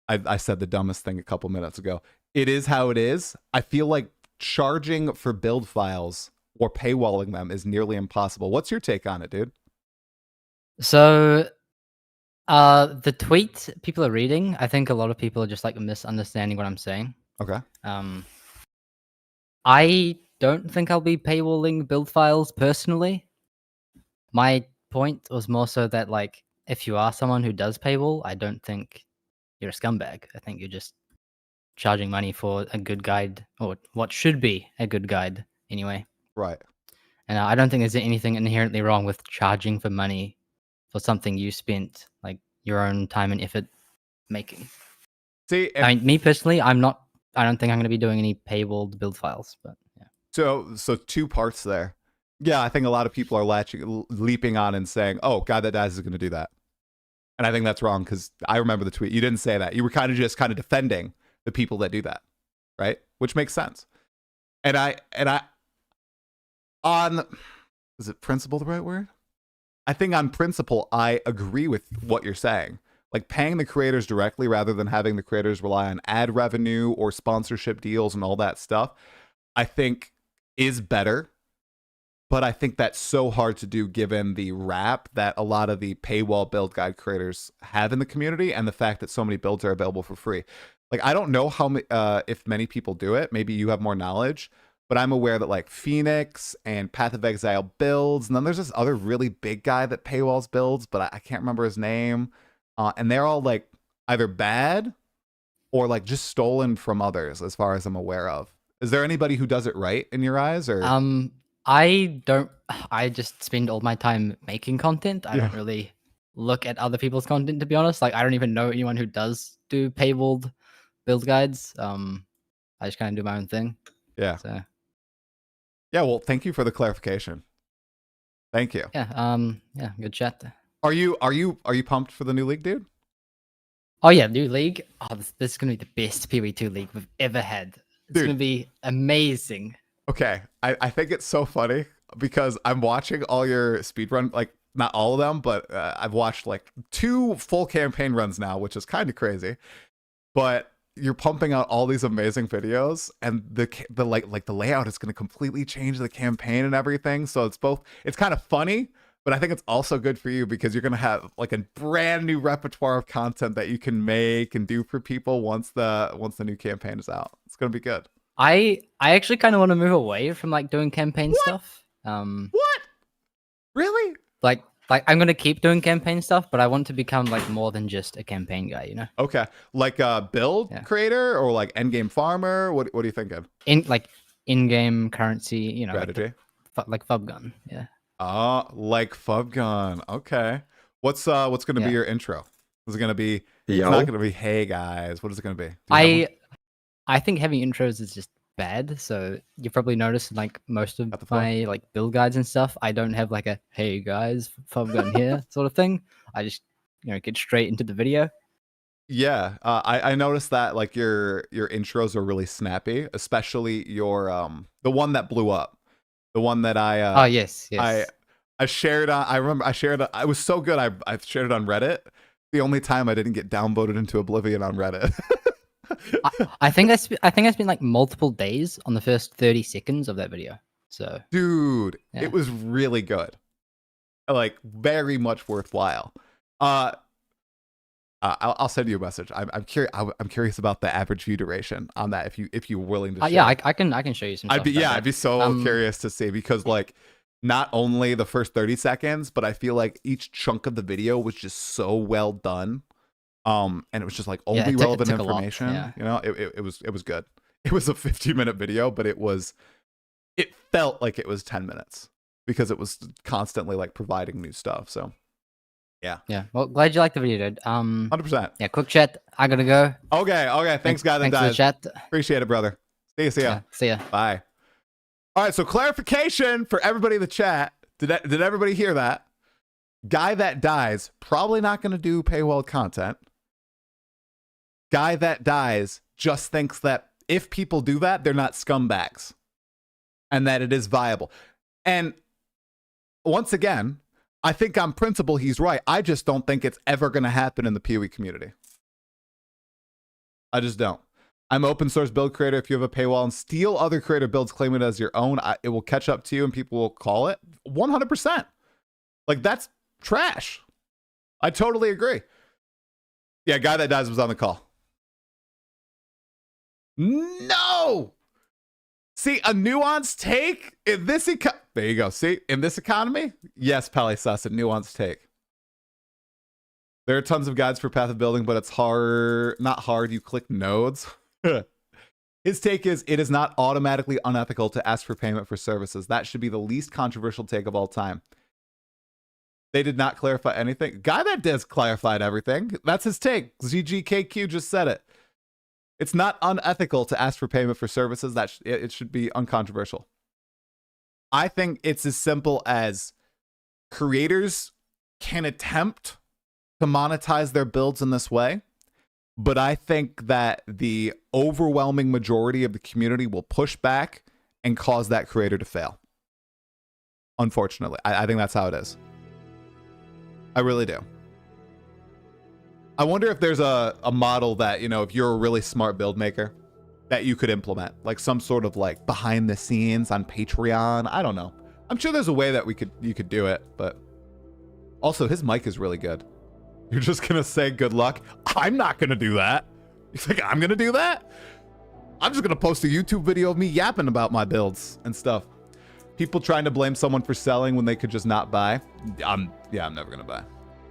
I said the dumbest thing a couple minutes ago, it is how it is. I feel like charging for build files or paywalling them is nearly impossible. What's your take on it, dude? So, the tweet people are reading, I think a lot of people are just like misunderstanding what I'm saying. Okay. I don't think I'll be paywalling build files personally. My point was more so that, like, if you are someone who does paywall, I don't think you're a scumbag. I think you're just charging money for a good guide, or what should be a good guide anyway. Right. And I don't think there's anything inherently wrong with charging for money for something you spent like your own time and effort making. See, I mean, me personally, I don't think I'm going to be doing any paywalled build files, but yeah. so two parts there. Yeah, I think a lot of people are leaping on and saying, "Oh, God that dies is going to do that," and I think that's wrong because I remember the tweet. You didn't say that. You were kind of defending the people that do that, right? Which makes sense. And I on, is it principle the right word? I think on principle, I agree with what you're saying. Like paying the creators directly rather than having the creators rely on ad revenue or sponsorship deals and all that stuff, I think is better. But I think that's so hard to do given the rap that a lot of the paywall build guide creators have in the community and the fact that so many builds are available for free. Like, I don't know if many people do it. Maybe you have more knowledge. But I'm aware that like Phoenix and Path of Exile builds, and then there's this other really big guy that paywalls builds, but I can't remember his name. And they're all like either bad or like just stolen from others, as far as I'm aware of. Is there anybody who does it right in your eyes? Or I don't. I just spend all my time making content. I don't really look at other people's content, to be honest. Like I don't even know anyone who does do paywalled build guides. I just kind of do my own thing. Yeah. So. Yeah, well, thank you for the clarification. Thank you. Yeah, yeah, good chat. Are you pumped for the new league, dude? Oh yeah, new league. Oh, this is gonna be the best PV2 league we've ever had. It's gonna be amazing. Okay, I think it's so funny because I'm watching all your speedrun, like not all of them, but I've watched like 2 full campaign runs now, which is kind of crazy. But you're pumping out all these amazing videos, and the layout is going to completely change the campaign and everything. So it's kind of funny, but I think it's also good for you because you're going to have like a brand new repertoire of content that you can make and do for people once the new campaign is out. It's going to be good. I actually kind of want to move away from like doing campaign stuff. What? Really? Like I'm gonna keep doing campaign stuff, but I want to become like more than just a campaign guy, you know? Okay, like a build creator or like endgame farmer. What are you thinking? In-game currency, you know, strategy, like Fub Gun, yeah. Like Fub Gun. Okay, what's gonna be your intro? Is it gonna be? It's not gonna be, hey guys. What is it gonna be? I think having intros is just bad. So you probably noticed like most of my like build guides and stuff, I don't have like a hey guys, Fub Gun here sort of thing. I just get straight into the video. Yeah, I noticed that like your intros are really snappy, especially your the one that blew up, the one that I yes I shared on. I remember I shared it. It was so good. I shared it on Reddit. The only time I didn't get downvoted into oblivion on Reddit. I think that's been like multiple days on the first 30 seconds of that video. So dude, it was really good. Like very much worthwhile. I'll send you a message. I'm curious. I'm curious about the average view duration on that. If you're willing to. Yeah, I can show you some. I'd be so curious to see because like not only the first 30 seconds, but I feel like each chunk of the video was just so well done. And it was just like only relevant information. You know, it was good. It was a 15-minute video, but it felt like it was 10 minutes because it was constantly like providing new stuff. So yeah. Well, glad you liked the video, dude. 100%. Yeah, quick chat. I gotta go. Okay. Thanks, guy that died. For the chat. Appreciate it, brother. See ya. See ya. Bye. All right. So clarification for everybody in the chat. Did everybody hear that? Guy that dies probably not going to do paywall content. Guy that dies just thinks that if people do that, they're not scumbags and that it is viable. And once again, I think on principle, he's right. I just don't think it's ever going to happen in the PoE community. I just don't. I'm open source build creator. If you have a paywall and steal other creator builds, claim it as your own, it will catch up to you and people will call it 100%. Like that's trash. I totally agree. Yeah, guy that dies was on the call. No. See, a nuanced take in this there you go. See, in this economy, yes, Pally Sus, a nuanced take. There are tons of guides for Path of Building, but it's hard, not hard, you click nodes. His take is, it is not automatically unethical to ask for payment for services. That should be the least controversial take of all time. They did not clarify anything. Guy that does clarified everything. That's his take. ZGKQ just said it. It's not unethical to ask for payment for services. It should be uncontroversial. I think it's as simple as creators can attempt to monetize their builds in this way, but I think that the overwhelming majority of the community will push back and cause that creator to fail. Unfortunately, I think that's how it is. I really do. I wonder if there's a model that, you know, if you're a really smart build maker, that you could implement, like some sort of like behind the scenes on Patreon. I don't know. I'm sure there's a way that you could do it, but also his mic is really good. You're just gonna say good luck? I'm not gonna do that. You think I'm gonna do that? I'm just gonna post a YouTube video of me yapping about my builds and stuff. People trying to blame someone for selling when they could just not buy. I'm never gonna buy.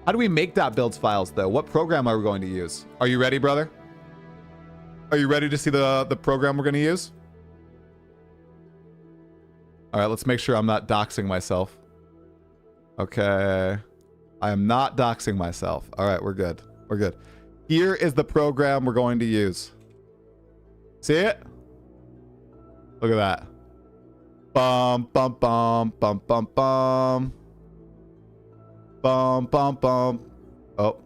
How do we make .builds files though? What program are we going to use? Are you ready, brother? Are you ready to see the program we're gonna use? All right, let's make sure I'm not doxing myself. Okay. I am not doxing myself. All right, we're good. We're good. Here is the program we're going to use. See it? Look at that. Bum, bum, bum, bum, bum, bum. Bum, bum, bum. Oh.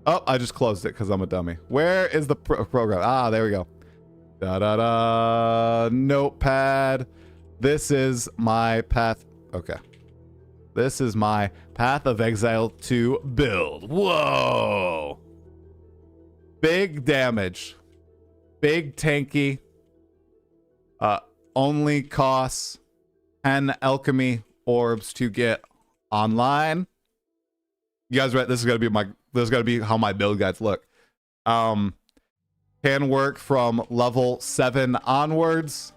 Oh, I just closed it because I'm a dummy. Where is the program? Ah, there we go. Da-da-da. Notepad. This is my path. Okay. This is my Path of Exile 2 build. Whoa. Big damage. Big tanky. Only costs 10 alchemy orbs to get online. You guys ready? This is gonna be how my build guides look. Can work from level 7 onwards.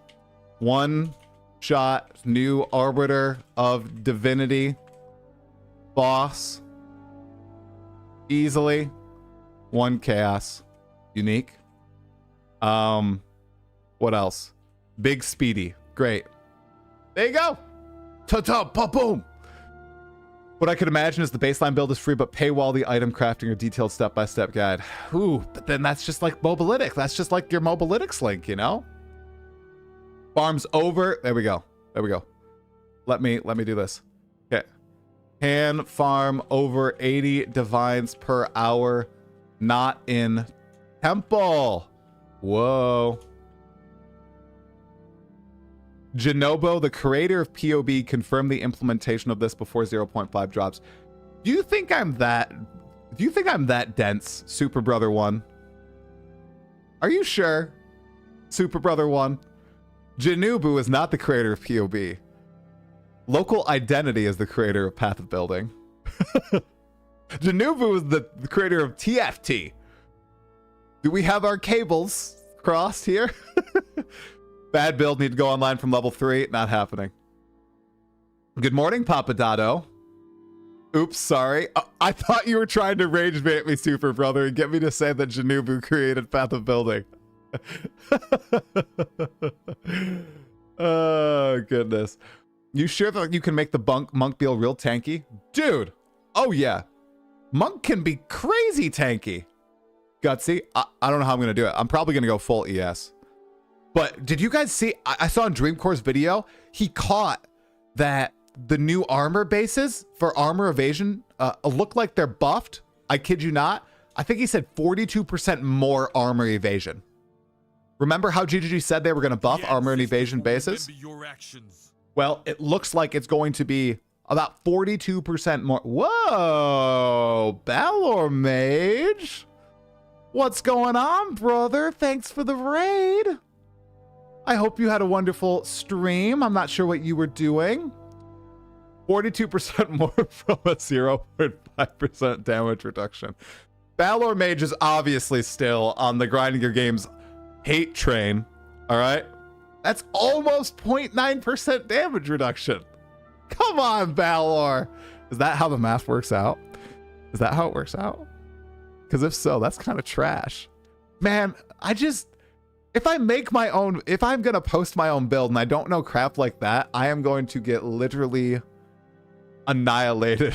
One shot new arbiter of divinity boss easily. 1 chaos unique. What else? Big speedy. Great. There you go. Ta-ta, pa-boom. What I could imagine is the baseline build is free, but paywall the item crafting or detailed step-by-step guide. Ooh, but then that's just like Mobalytics. That's just like your Mobalytics link, you know? Farms over. There we go. There we go. Let me do this. Okay. Can farm over 80 divines per hour. Not in temple. Whoa. Genobo, the creator of POB, confirmed the implementation of this before 0.5 drops. Do you think I'm that dense, Super Brother 1? Are you sure? Super Brother 1? Genobu is not the creator of POB. Local Identity is the creator of Path of Building. Genobu is the creator of TFT. Do we have our cables crossed here? Bad build, need to go online from level 3. Not happening. Good morning, Papa Dado. Oops, sorry. I thought you were trying to rage bait me, Super Brother, and get me to say that Genobu created Path of Building. Oh, goodness. You sure that you can make the monk build real tanky? Dude. Oh, yeah. Monk can be crazy tanky. Gutsy. I don't know how I'm going to do it. I'm probably going to go full ES. But did you guys see? I saw in Dreamcore's video, he caught that the new armor bases for armor evasion look like they're buffed. I kid you not. I think he said 42% more armor evasion. Remember how GGG said they were going to buff armor and evasion bases? Well, it looks like it's going to be about 42% more. Whoa, Balor Mage. What's going on, brother? Thanks for the raid. I hope you had a wonderful stream. I'm not sure what you were doing. 42% more from a 0.5% damage reduction. Balor Mage is obviously still on the grinding your games hate train. All right. That's almost 0.9% damage reduction. Come on, Balor. Is that how the math works out? Is that how it works out? Because if so, that's kind of trash. Man, if I make my own, if I'm going to post my own build and I don't know crap like that, I am going to get literally annihilated.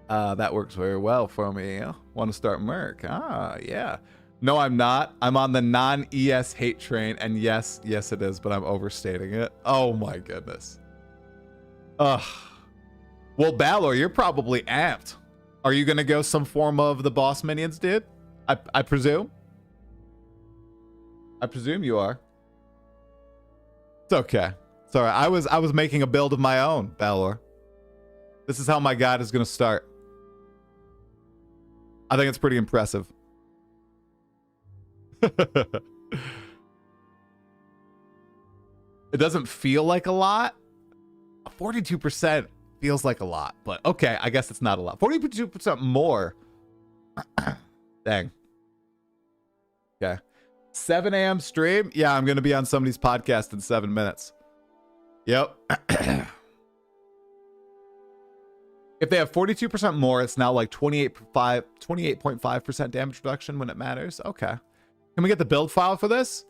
That works very well for me. Want to start Merc? Ah, yeah. No, I'm not. I'm on the non-ES hate train, and yes, it is, but I'm overstating it. Oh my goodness. Ugh. Well, Balor, you're probably amped. Are you gonna go some form of the boss minions, dude? I presume. I presume you are. It's okay. Sorry, I was making a build of my own, Balor. This is how my guide is gonna start. I think it's pretty impressive. It doesn't feel like a lot. 42% feels like a lot, but okay, I guess it's not a lot. 42% more. Dang. Okay. 7 a.m. stream? Yeah, I'm going to be on somebody's podcast in 7 minutes. Yep. If they have 42% more, it's now like 28.5% damage reduction when it matters. Okay. Can we get the build file for this?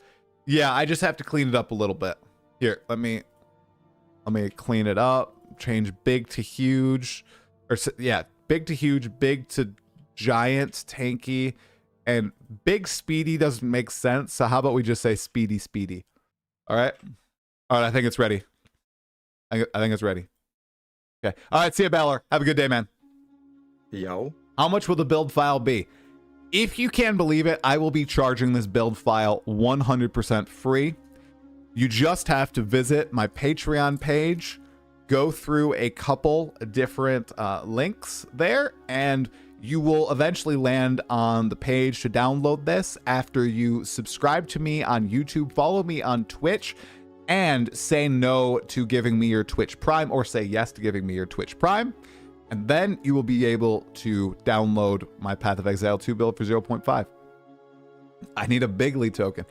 Yeah, I just have to clean it up a little bit. Here, let me clean it up. Change big to huge. Or yeah, big to huge, big to giant, tanky, and big speedy doesn't make sense. So how about we just say speedy? All right. All right, I think it's ready. I think it's ready. Okay. All right, see you, Balor. Have a good day, man. Yo. How much will the build file be? If you can believe it, I will be charging this build file 100% free. You just have to visit my Patreon page, go through a couple different links there, and you will eventually land on the page to download this after you subscribe to me on YouTube, follow me on Twitch, and say no to giving me your Twitch Prime, or say yes to giving me your Twitch Prime. And then you will be able to download my Path of Exile 2 build for 0.5. I need a Bigly token.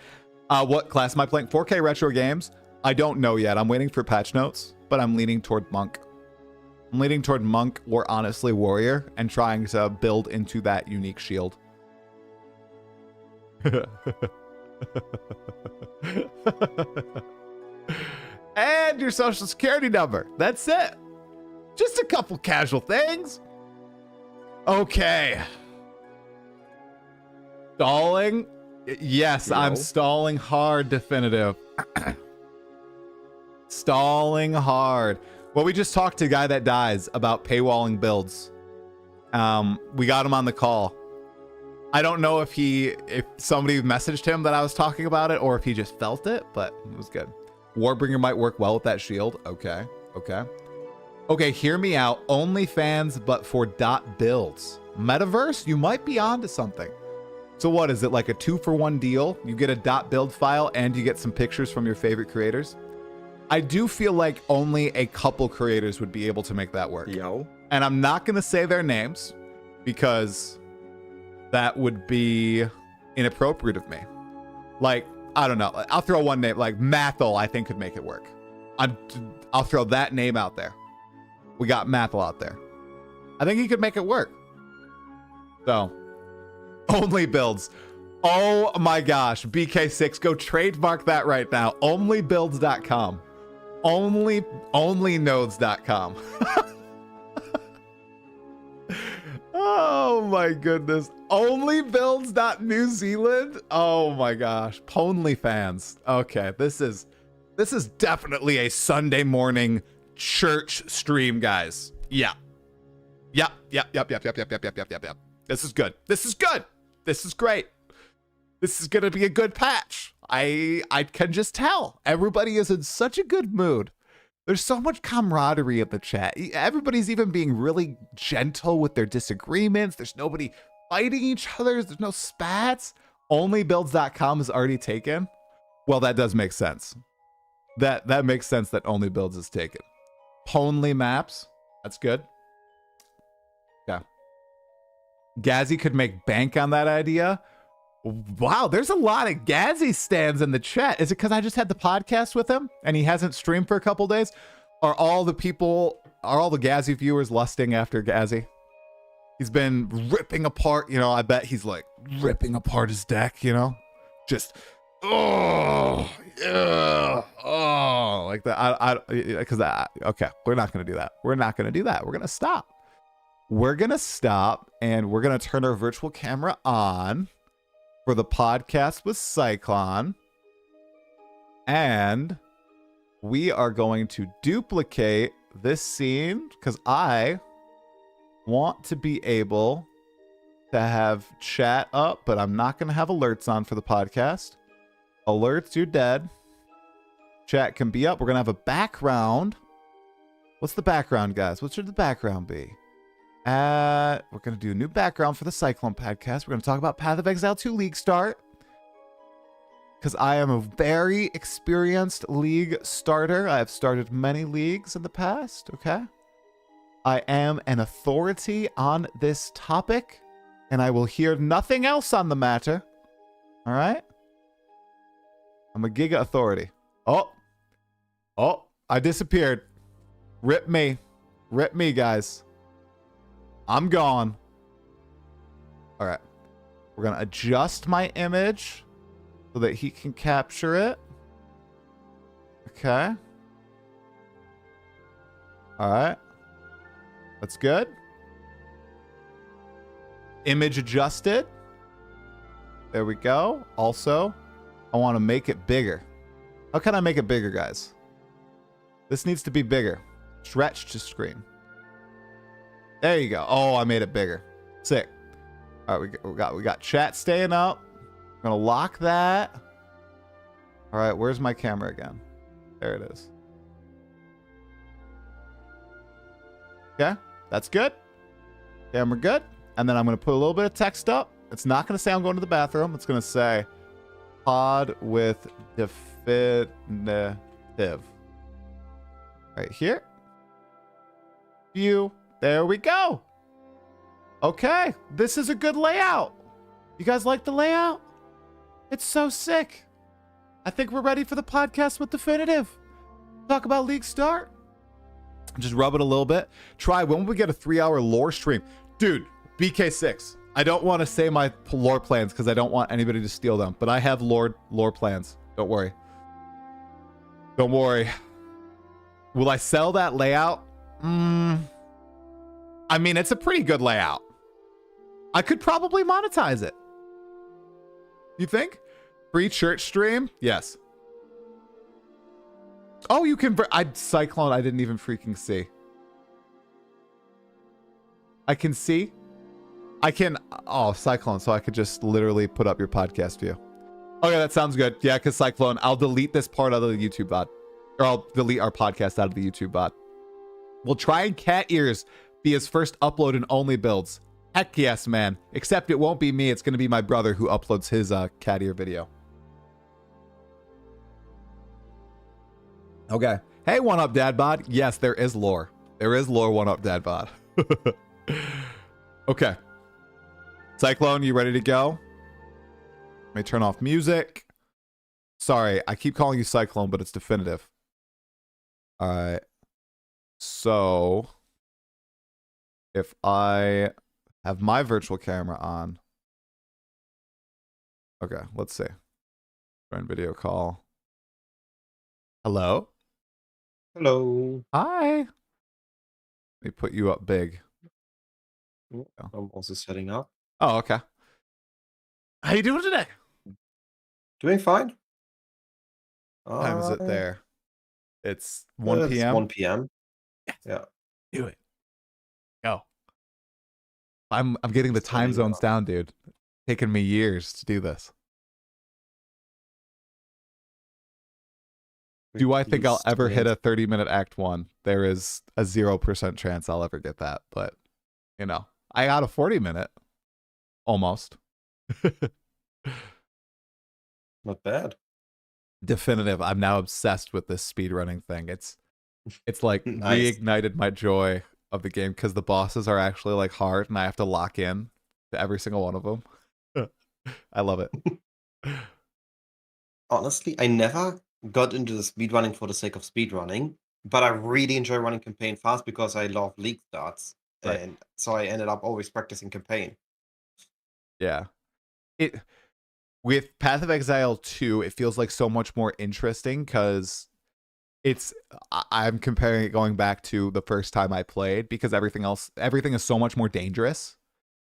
What class am I playing? 4K retro games? I don't know yet. I'm waiting for patch notes, but I'm leaning toward Monk. I'm leaning toward Monk or honestly Warrior and trying to build into that unique shield. And your social security number. That's it. Just a couple casual things. Okay. Stalling? Yes, Yo. I'm stalling hard, Definitiv. Stalling hard. Well, we just talked to a guy that dies about paywalling builds. We got him on the call. I don't know if somebody messaged him that I was talking about it or if he just felt it, but it was good. Warbringer might work well with that shield. Okay. Okay, hear me out. OnlyFans, but for dot builds. Metaverse, you might be onto something. So what is it, like a 2-for-1 deal? You get a dot build file and you get some pictures from your favorite creators. I do feel like only a couple creators would be able to make that work. Yo. And I'm not going to say their names because that would be inappropriate of me. Like, I don't know. I'll throw one name, like Mathel, I think could make it work. I'll throw that name out there. We got Mathel out there. I think he could make it work. So, only builds. Oh my gosh, BK6, go trademark that right now. Onlybuilds.com. Onlynodes.com. Oh my goodness. Onlybuilds.New Zealand. Oh my gosh. Ponly fans. Okay, this is definitely a Sunday morning church stream, guys. Yeah. Yep. This is good. This is good. This is great. This is gonna be a good patch. I can just tell. Everybody is in such a good mood. There's so much camaraderie in the chat. Everybody's even being really gentle with their disagreements. There's nobody fighting each other. There's no spats. Onlybuilds.com is already taken. Well, that does make sense. That makes sense that Onlybuilds is taken. Ponly maps. That's good. Yeah. Gazzy could make bank on that idea. Wow, there's a lot of Gazzy stands in the chat. Is it because I just had the podcast with him and he hasn't streamed for a couple days? Are all the Gazzy viewers lusting after Gazzy? He's been ripping apart, you know, I bet he's like ripping apart his deck, you know? Just, oh, yeah, oh, like that. Okay, we're not going to do that. We're not going to do that. We're going to stop. We're going to stop and we're going to turn our virtual camera on for the podcast with Cyclone. And we are going to duplicate this scene because I want to be able to have chat up, but I'm not going to have alerts on for the podcast. Alerts, you're dead. Chat can be up. We're going to have a background. What's the background, guys? What should the background be? We're going to do a new background for the Cyclone podcast. We're going to talk about Path of Exile 2 League Start. Because I am a very experienced League starter. I have started many leagues in the past, okay? I am an authority on this topic, and I will hear nothing else on the matter. All right? I'm a Giga authority. Oh, I disappeared. Rip me. Rip me, guys. I'm gone. All right. We're going to adjust my image so that he can capture it. Okay. All right. That's good. Image adjusted. There we go. Also, I want to make it bigger. How can I make it bigger, guys? This needs to be bigger. Stretch to screen. There you go. Oh, I made it bigger. Sick. All right, we got chat staying up. I'm gonna lock that. All right, where's my camera again? There it is. Okay, that's good. Camera good. And then I'm gonna put a little bit of text up. It's not gonna say I'm going to the bathroom. It's gonna say pod with Definitiv. Right here. View. There we go. Okay, this is a good layout. You guys like the layout? It's so sick. I think we're ready for the podcast with Definitiv. Talk about League Start. Just rub it a little bit. Try when will we get a 3-hour lore stream? Dude, BK6. I don't want to say my lore plans because I don't want anybody to steal them. But I have lore plans. Don't worry. Don't worry. Will I sell that layout? I mean, it's a pretty good layout. I could probably monetize it. You think? Free church stream? Yes. Oh, you can... Cyclone, I didn't even freaking see. I can see? I can... Oh, Cyclone, so I could just literally put up your podcast view. Okay, that sounds good. Yeah, because Cyclone, I'll delete this part out of the YouTube bot. Or I'll delete our podcast out of the YouTube bot. We'll try and cat ears be his first upload and only builds. Heck yes, man. Except it won't be me. It's going to be my brother who uploads his cat ear video. Okay. Hey, One Up Dad Bod. Yes, there is lore. There is lore, One Up Dad Bod. Okay. Cyclone, you ready to go? Let me turn off music. Sorry, I keep calling you Cyclone, but it's Definitiv. All right. So, if I have my virtual camera on. Okay, let's see. Join video call. Hello? Hello. Hi. Let me put you up big. I'm also setting up. Oh, okay. How you doing today? Doing fine. What time is it there? It's 1 It's p.m. 1 p.m. Yes. Yeah. Do it. Go. I'm getting the time zones down, dude. Taking me years to do this. Do I think I'll ever hit a 30-minute Act 1? There is a 0% chance I'll ever get that, but you know, I got a 40-minute. Almost. Not bad. Definitiv. I'm now obsessed with this speedrunning thing. It's like Nice. reignited my joy of the game because the bosses are actually like hard and I have to lock in to every single one of them. I love it. Honestly, I never got into the speedrunning for the sake of speedrunning. But I really enjoy running campaign fast because I love league starts. Right. And so I ended up always practicing campaign. Yeah. With Path of Exile 2, it feels like so much more interesting because I'm comparing it going back to the first time I played, because everything is so much more dangerous.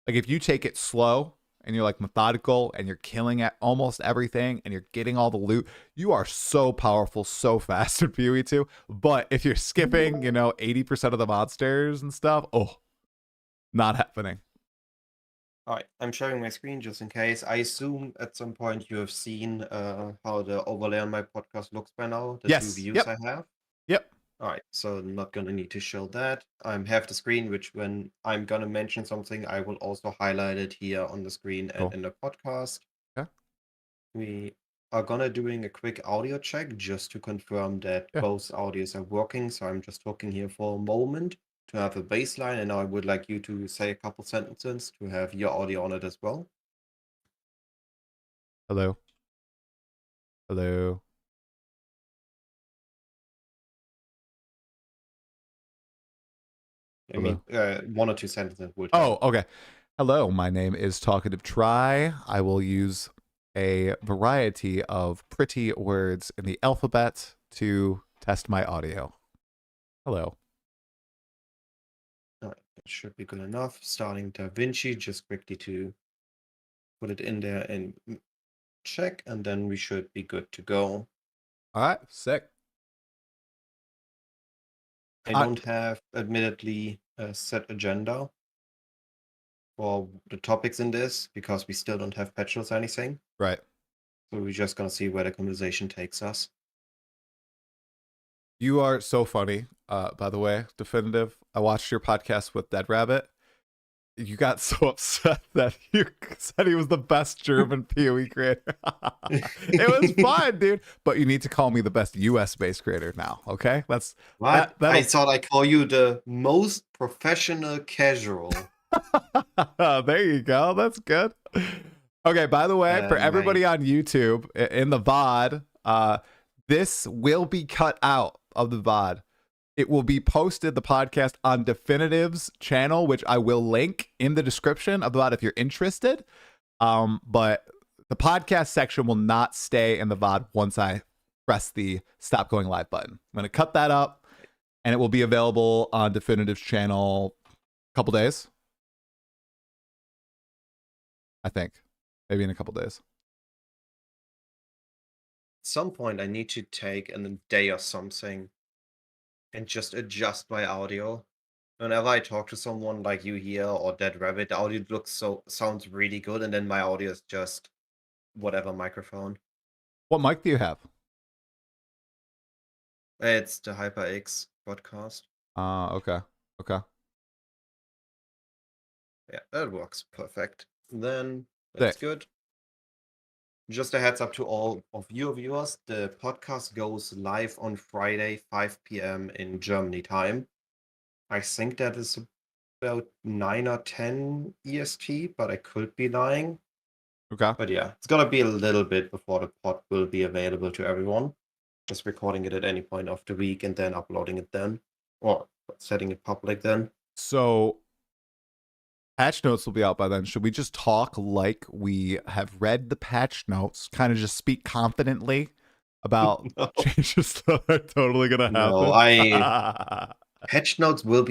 Like if you take it slow and you're like methodical and you're killing at almost everything and you're getting all the loot, you are so powerful so fast in PoE 2. But if you're skipping, 80% of the monsters and stuff, not happening. All right, I'm sharing my screen just in case. I assume at some point you have seen how the overlay on my podcast looks by now, the Yes. 2 views Yep. I have. Yep. All right, so I'm not going to need to show that. I have the screen, which when I'm going to mention something, I will also highlight it here on the screen Cool. and in the podcast. Okay. We are going to doing a quick audio check just to confirm that both audios are working. So I'm just talking here for a moment to have a baseline, and I would like you to say a couple sentences to have your audio on it as well. Hello. Hello. I mean, 1 or 2 sentences would. Oh, okay. Hello, my name is Talkative Try. I will use a variety of pretty words in the alphabet to test my audio. Hello. All right, that should be good enough. Starting DaVinci, just quickly to put it in there and check, and then we should be good to go. All right, sick. I don't have, admittedly, a set agenda for the topics in this because we still don't have patch notes or anything. Right. So we're just gonna see where the conversation takes us. You are so funny, by the way, Definitiv. I watched your podcast with Dead Rabbit. You got so upset that you said he was the best German PoE creator. It was fine, dude. But you need to call me the best US-based creator now, okay? That's what? I thought I call you the most professional casual. There you go. That's good. Okay, by the way, for everybody on YouTube in the VOD, this will be cut out of the VOD. It will be posted, the podcast, on Definitiv's channel, which I will link in the description of the VOD if you're interested. But the podcast section will not stay in the VOD once I press the stop going live button. I'm going to cut that up, and it will be available on Definitiv's channel a couple days. I think. Maybe in a couple days. At some point, I need to take a day or something and just adjust my audio. Whenever I talk to someone like you here or Dead Rabbit, the audio sounds really good, and then my audio is just whatever microphone. What mic do you have? It's the HyperX podcast. Okay. Yeah, that works perfect. Then that's good. Just a heads up to all of your viewers, the podcast goes live on Friday, 5 p.m. in Germany time. I think that is about 9 or 10 EST, but I could be lying. Okay. But yeah, it's gonna be a little bit before the pod will be available to everyone. Just recording it at any point of the week and then uploading it then, or setting it public then. So patch notes will be out by then. Should we just talk like we have read the patch notes, kind of just speak confidently about changes that are totally gonna happen? No, patch notes will be